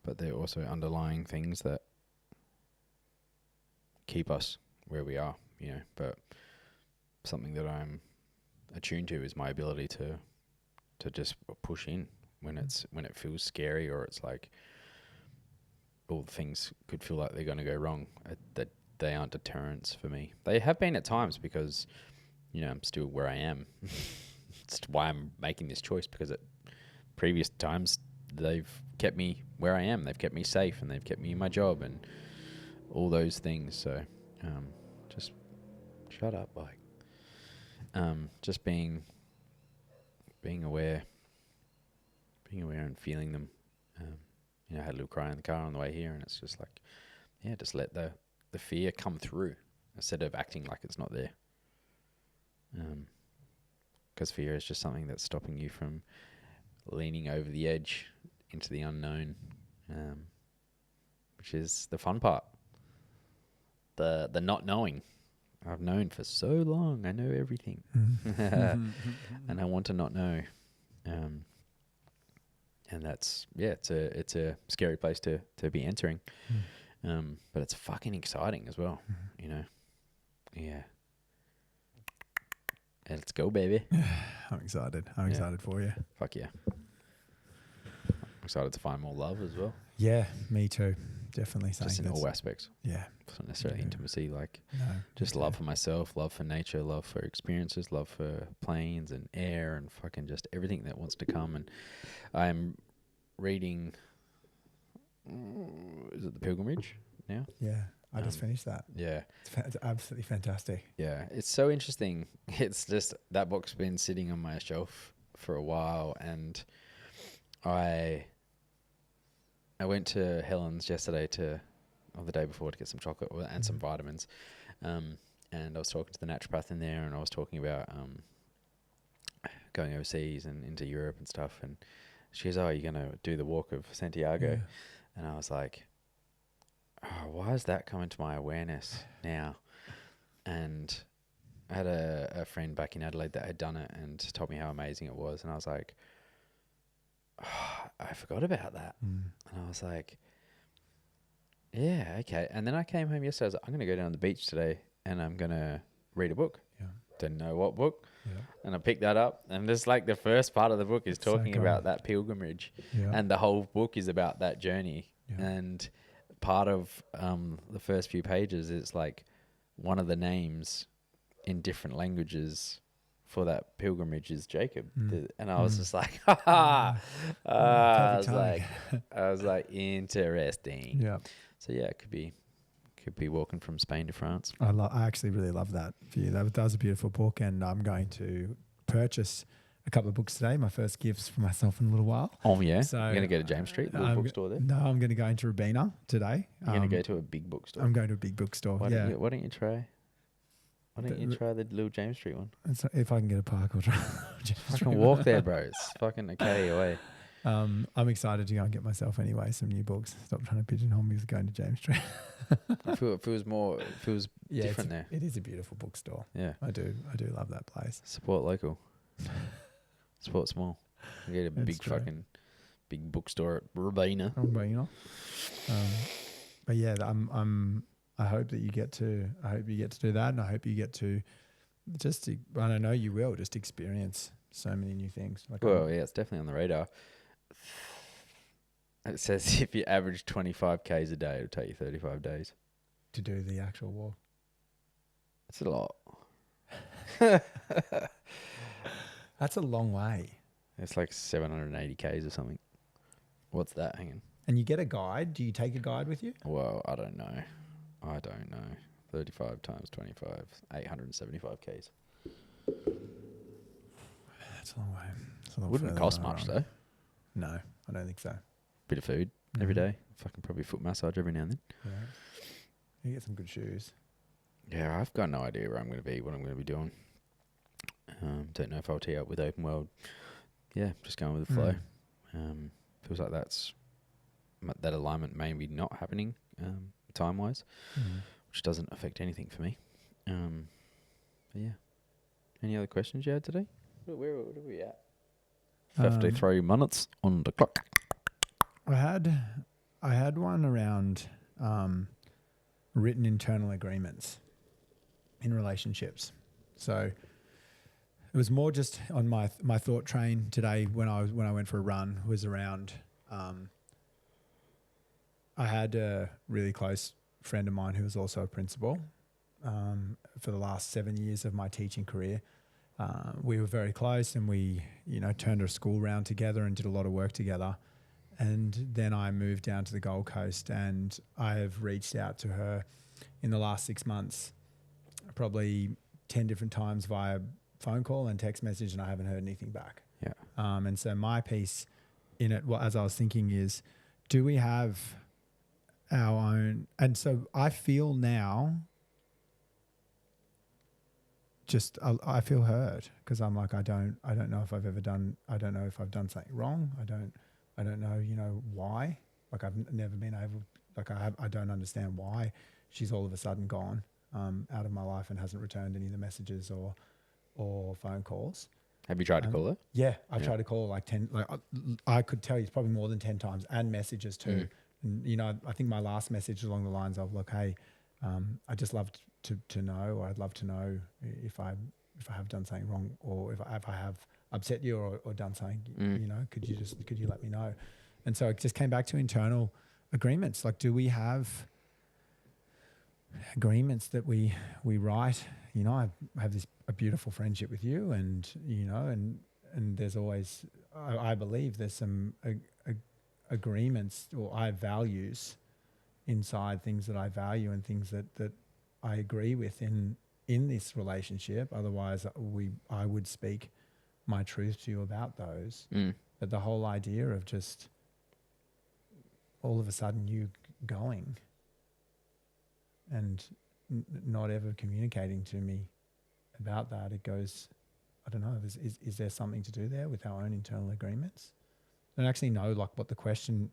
But they're also underlying things that keep us where we are, but something that I'm attuned to is my ability to just push in when it feels scary, or it's like all things could feel like they're going to go wrong. That they aren't deterrents for me. They have been at times because, I'm still where I am. It's why I'm making this choice, because at previous times they've kept me where I am. They've kept me safe and they've kept me in my job and all those things. So just Shut up, bike. Just being aware and feeling them. I had a little cry in the car on the way here, and it's just like, yeah, just let the fear come through instead of acting like it's not there. Because fear is just something that's stopping you from leaning over the edge into the unknown, which is the fun part. The not knowing. I've known for so long. I know everything. And I want to not know. And that's, it's a scary place to be entering. But it's fucking exciting as well, Yeah. Let's go, baby. I'm excited. I'm excited for you. Fuck yeah. I'm excited to find more love as well. Yeah, me too. Definitely. Just in all aspects. Yeah. It's not necessarily intimacy, just love for myself, love for nature, love for experiences, love for planes and air and fucking just everything that wants to come. And I'm reading, is it The Pilgrimage now? Yeah. I just finished that. Yeah. It's absolutely fantastic. Yeah. It's so interesting. It's just, that book's been sitting on my shelf for a while, and I went to Helen's yesterday or the day before, to get some chocolate and some vitamins. And I was talking to the naturopath in there, and I was talking about going overseas and into Europe and stuff. And she goes, "Oh, you're going to do the walk of Santiago?" Yeah. And I was like, oh, why is that coming to my awareness now? And I had a friend back in Adelaide that had done it and told me how amazing it was. And I was like, oh, I forgot about that. And I was like, yeah, okay. And then I came home yesterday. I was like, I'm going to go down to the beach today and I'm going to read a book. Yeah. Didn't know what book. Yeah. And I picked that up. And just like the first part of the book is talking about that pilgrimage. Yeah. And the whole book is about that journey. Yeah. And part of the first few pages is like one of the names in different languages for that pilgrimage is Jacob. And I was just like, I was like, interesting. Yeah. So yeah, it could be walking from Spain to France. I actually really love that for you. That was a beautiful book, and I'm going to purchase a couple of books today. My first gifts for myself in a little while. Oh yeah. So you're gonna go to James Street, little bookstore there? No, I'm going to go into Rabina today. You're gonna go to a big bookstore. I'm going to a big bookstore. Why don't you try? Why don't you try the little James Street one? If I can get a park, I'll try. Fucking walk there, bro. It's fucking a K away. I'm excited to go and get myself anyway some new books. Stop trying to pigeonhole me with going to James Street. It feels different there. It is a beautiful bookstore. Yeah, I do love that place. Support local. Support small. You get a big bookstore at Rabina. But yeah, I hope that you get to. I hope you get to do that, and I hope you get to I don't know, you will just experience so many new things. Yeah, it's definitely on the radar. It says if you average 25 Ks a day, it'll take you 35 days to do the actual walk. That's a lot. That's a long way. It's like 780 Ks or something. What's that? Hang on. And you get a guide. Do you take a guide with you? Well, I don't know. 35 times 25, 875 Ks. That's a long way. Wouldn't cost much though. No, I don't think so. Bit of food every day. Fucking probably foot massage every now and then. Yeah. You get some good shoes. Yeah, I've got no idea where I'm going to be, what I'm going to be doing. Don't know if I'll tee up with Open World. Yeah, just going with the flow. Feels like that alignment may be not happening time-wise, which doesn't affect anything for me. But yeah. Any other questions you had today? Where are we at? 53 minutes on the clock. I had one around written internal agreements in relationships. So it was more just on my thought train today when I went for a run was around. I had a really close friend of mine who was also a principal for the last 7 years of my teaching career. We were very close, and we, turned a school round together and did a lot of work together. And then I moved down to the Gold Coast, and I have reached out to her in the last 6 months probably 10 different times via phone call and text message, and I haven't heard anything back. Yeah. And so my piece in it, well, as I was thinking, is do we have our own? And so I feel now, I feel hurt because I'm like, I don't know if I've ever done, I don't know if I've done something wrong. I don't know, why. Like I've never been able, like I don't understand why she's all of a sudden gone out of my life and hasn't returned any of the messages or phone calls. Have you tried to call her? Yeah, I tried to call her like 10, like I could tell you it's probably more than 10 times, and messages too. And, I think my last message was along the lines of, look, hey, I just love to know, or I'd love to know if I have done something wrong, or if I have upset you or done something, could you let me know? And so it just came back to internal agreements. Like, do we have agreements that we write? I have a beautiful friendship with you, and and there's always, I believe there's some agreements, or I have values inside, things that I value and things that I agree with in this relationship. Otherwise, I would speak my truth to you about those. But the whole idea of just all of a sudden you going and not ever communicating to me about that, it goes, I don't know, is there something to do there with our own internal agreements? I don't actually know like what the question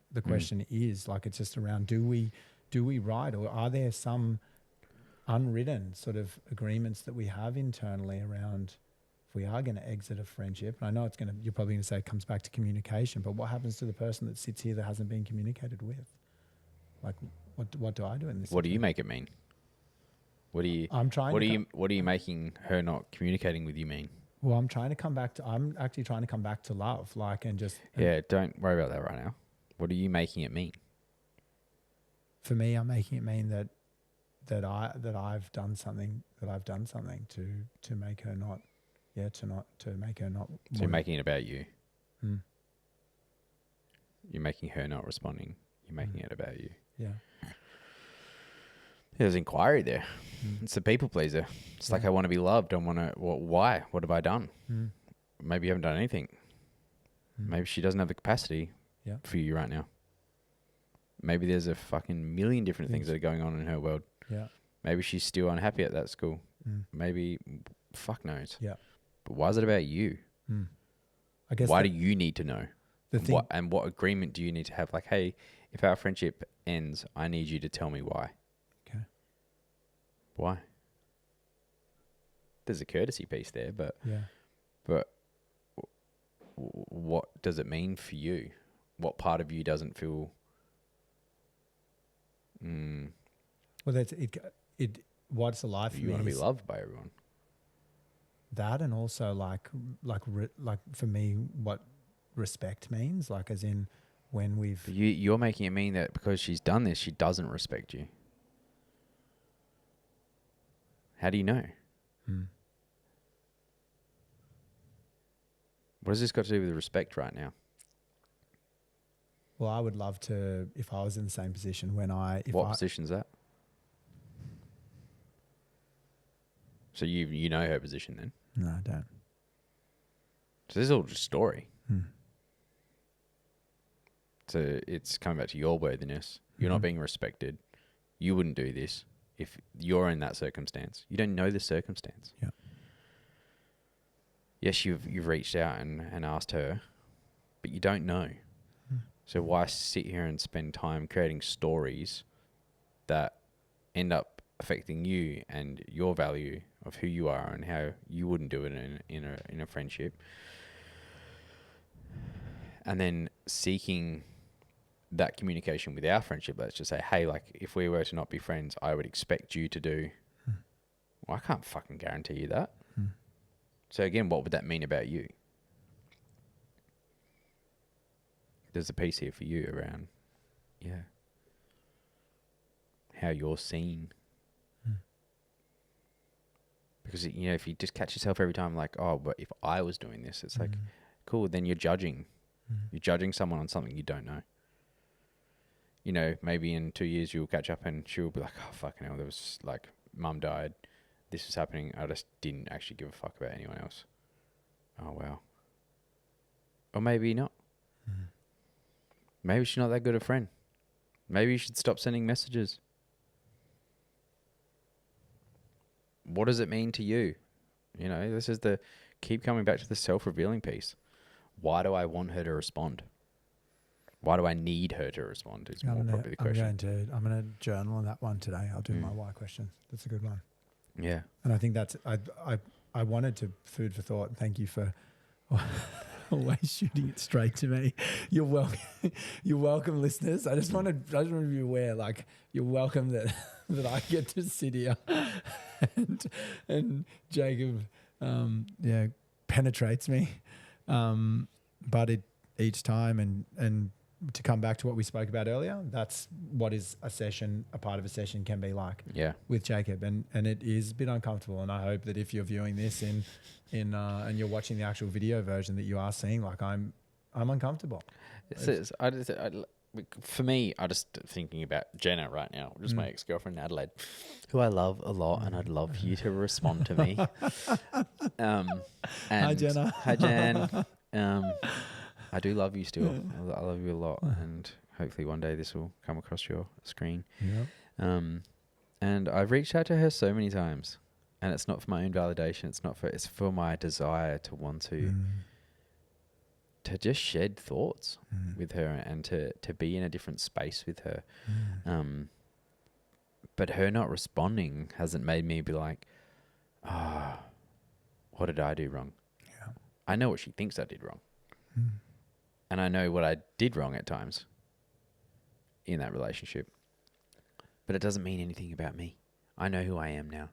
is. Like, it's just around, do we write, or are there some unwritten sort of agreements that we have internally around if we are going to exit a friendship? And I know you're probably going to say it comes back to communication, but what happens to the person that sits here that hasn't been communicated with? Like, what do I do in this? What do you make it mean? What do you making her not communicating with you mean? Well, I'm actually trying to come back to love, like, and just... don't worry about that right now. What are you making it mean? For me, I'm making it mean that I've done something to make her not... Yeah, to make her not... So you're making it about you. Mm. You're making her not responding. You're making it about you. Yeah. There's inquiry there. It's the people pleaser. It's like, I want to be loved. I want to... why? What have I done? Maybe you haven't done anything. Maybe she doesn't have the capacity for you right now. Maybe there's a fucking million different things that are going on in her world. Yeah. Maybe she's still unhappy at that school. Maybe... fuck knows. Yeah. But why is it about you? I guess... Why do you need to know? The thing... What agreement do you need to have? Like, hey, if our friendship ends, I need you to tell me why. Okay. Why? There's a courtesy piece there, but what does it mean for you? What part of you doesn't feel? Well, that's it. What's a life for me? You want to be loved by everyone. That, and also like for me, what respect means, like as in when we've... But you're making it mean that because she's done this, she doesn't respect you. How do you know? What has this got to do with respect right now? Well, I would love to, if I was in the same position What position's that? So you know her position then? No, I don't. So this is all just story. So it's coming back to your worthiness. You're not being respected. You wouldn't do this if you're in that circumstance. You don't know the circumstance. Yeah. Yes, you've reached out and asked her, but you don't know. So why sit here and spend time creating stories that end up affecting you and your value of who you are and how you wouldn't do it in a friendship, and then seeking that communication with our friendship? Let's just say, hey, like, if we were to not be friends, I would expect you to do. Well, I can't fucking guarantee you that. So again, what would that mean about you? There's a piece here for you around, how you're seen. Because, if you just catch yourself every time like, oh, but if I was doing this, it's like, cool, then you're judging. You're judging someone on something you don't know. Maybe in 2 years you'll catch up and she'll be like, oh, fucking hell, there was like, mum died. this was happening. I just didn't actually give a fuck about anyone else. Oh, wow. Or maybe not. Mm. Maybe she's not that good a friend. Maybe you should stop sending messages. What does it mean to you? You know, this is the keep coming back to the self-revealing piece. Why do I want her to respond? Why do I need her to respond is more probably the question. I'm going to journal on that one today. I'll do my why question. That's a good one. Yeah. And I think that's, I wanted to food for thought. Thank you for always shooting it straight to me. You're welcome. You're welcome, listeners. I just want to be aware, like, you're welcome that I get to sit here and Jacob, penetrates me. But each time and to come back to what we spoke about earlier, that's what is a part of a session can be like. Yeah. With Jacob, and it is a bit uncomfortable. And I hope that if you're viewing this and you're watching the actual video version, that you are seeing like I'm uncomfortable. For me, I just thinking about Jenna right now, just my ex-girlfriend in Adelaide, who I love a lot, and I'd love you to respond to me. Hi, Jenna. Hi, Jen. I do love you still. I love you a lot, and hopefully one day this will come across your screen. Yeah. And I've reached out to her so many times, and it's not for my own validation. It's for my desire to want to just shed thoughts with her and to be in a different space with her. But her not responding hasn't made me be like, what did I do wrong? Yeah. I know what she thinks I did wrong. And I know what I did wrong at times in that relationship. But it doesn't mean anything about me. I know who I am now.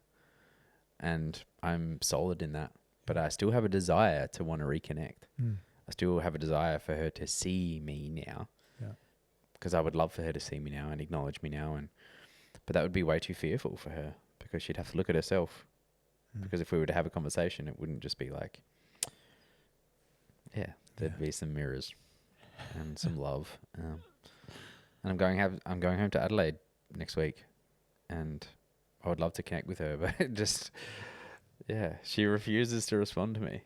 And I'm solid in that. But I still have a desire to want to reconnect. I still have a desire for her to see me now. Yeah. Because I would love for her to see me now and acknowledge me now. But that would be way too fearful for her, because she'd have to look at herself. Because if we were to have a conversation, it wouldn't just be like, there'd be some mirrors and some love. And I'm going home to Adelaide next week, and I would love to connect with her, but it just, she refuses to respond to me.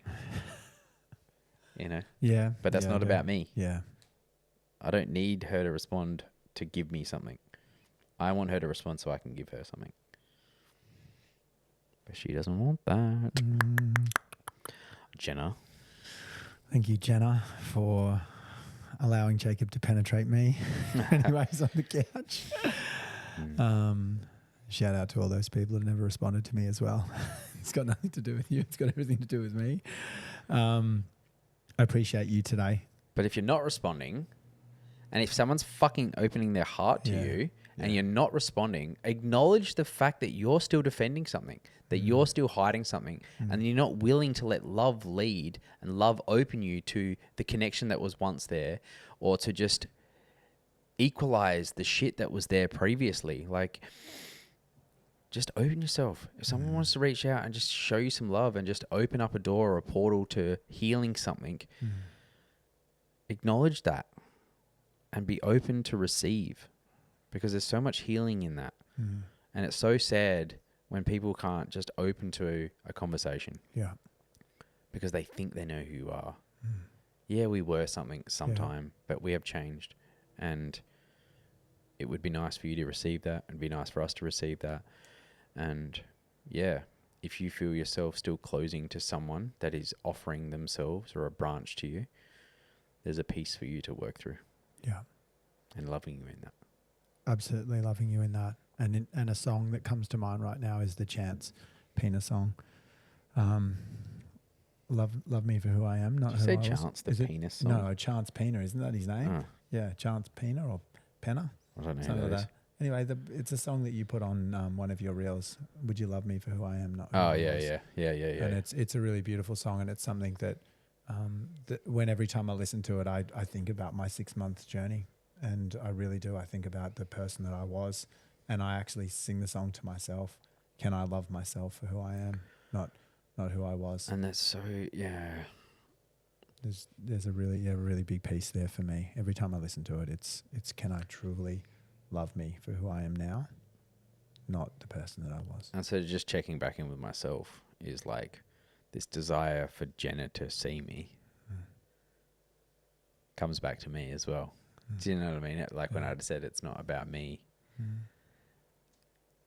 You know? Yeah. But that's not about me. Yeah. I don't need her to respond to give me something. I want her to respond so I can give her something. But she doesn't want that. Jenna. Thank you, Jenna, for allowing Jacob to penetrate me anyways on the couch. Shout out to all those people that never responded to me as well. It's got nothing to do with you. It's got everything to do with me. I appreciate you today. But if you're not responding, and if someone's fucking opening their heart to you and you're not responding, acknowledge the fact that you're still defending something, that you're still hiding something, and you're not willing to let love lead and love open you to the connection that was once there, or to just equalize the shit that was there previously. Like, just open yourself. If someone wants to reach out and just show you some love and just open up a door or a portal to healing something, acknowledge that and be open to receive, because there's so much healing in that. And it's so sad when people can't just open to a conversation. Yeah. Because they think they know who you are. Yeah, we were something sometime, but we have changed. And it would be nice for you to receive that. It'd be nice for us to receive that. And if you feel yourself still closing to someone that is offering themselves or a branch to you, there's a piece for you to work through. Yeah. And loving you in that. Absolutely loving you in that. And a song that comes to mind right now is the Chance Pina song. Love me for who I am. Not Did you who say I was. Chance the Is it? penis song? No, Chance Pina. Isn't that his name? Yeah, Chance Pina or Penna. I don't know Something who like that is. that. Anyway, it's a song that you put on one of your reels. Would you love me for who I am? Not who Oh, I yeah. was. And it's a really beautiful song, and it's something that when every time I listen to it, I think about my 6-month journey, and I really do. I think about the person that I was, and I actually sing the song to myself. Can I love myself for who I am, not who I was? And that's so, There's a really big piece there for me. Every time I listen to it, it's can I truly love me for who I am now? not the person that I was. And so just checking back in with myself is like this desire for Jenna to see me comes back to me as well. Do you know what I mean? Like when I said it's not about me.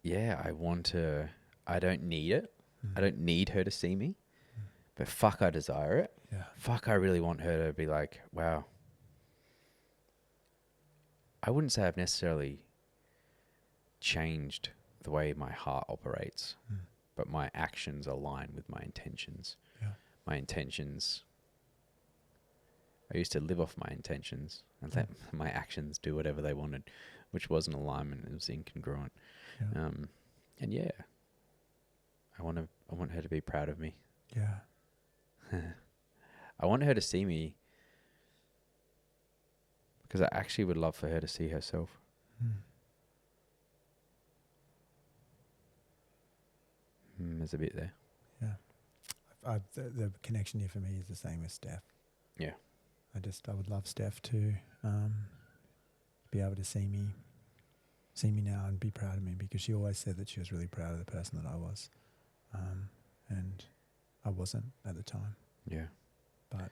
Yeah, I want her. I don't need it. I don't need her to see me. But fuck, I desire it. Yeah. Fuck, I really want her to be like, wow. I wouldn't say I've necessarily changed the way my heart operates, but my actions align with my intentions. Yeah. My intentions, I used to live off my intentions and let my actions do whatever they wanted, which wasn't alignment. It was incongruent. Yeah. And yeah, I want her to be proud of me. Yeah. I want her to see me because I actually would love for her to see herself. There's a bit there. Yeah. The connection here for me is the same with Steph. Yeah. I would love Steph to be able to see me now and be proud of me, because she always said that she was really proud of the person that I was. And I wasn't at the time. Yeah. But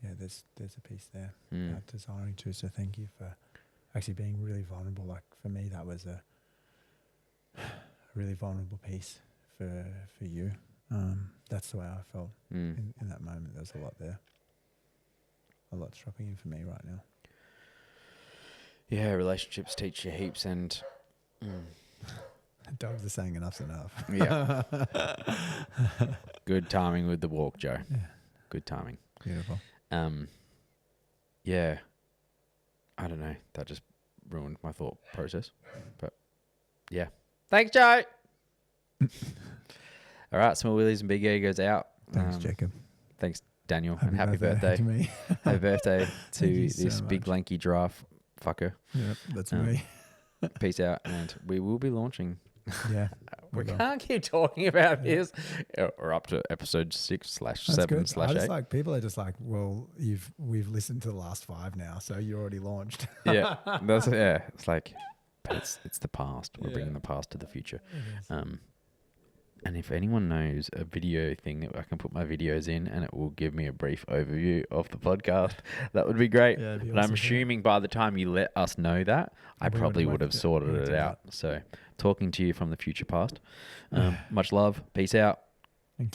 yeah, there's a piece there about desiring to. So thank you for actually being really vulnerable. Like for me, that was a really vulnerable piece for you. That's the way I felt in that moment. There was a lot there. A lot's dropping in for me right now. Yeah, relationships teach you heaps, and Dogs are saying enough's enough. yeah. Good timing with the walk, Joe. Yeah. Good timing. Beautiful. Yeah. I don't know. That just ruined my thought process. But yeah. Thanks, Joe. All right, Small Willys and Big Egos out. Thanks, Jacob. Thanks, Daniel, and happy birthday to me. Happy birthday to you this so big much. lanky giraffe fucker. Yep, that's me. Peace out, and we will be launching. Yeah. We will. can't keep talking about this. We're up to episode 6/7/8. I just like, people are just like, well, we've listened to the last 5 now, so you're already launched. Yeah, it's like, but it's the past. We're bringing the past to the future. And if anyone knows a video thing that I can put my videos in and it will give me a brief overview of the podcast, that would be great. Yeah, but I'm assuming by the time you let us know that, I probably would have sorted it out. So talking to you from the future past. Much love. Peace out. Thank you.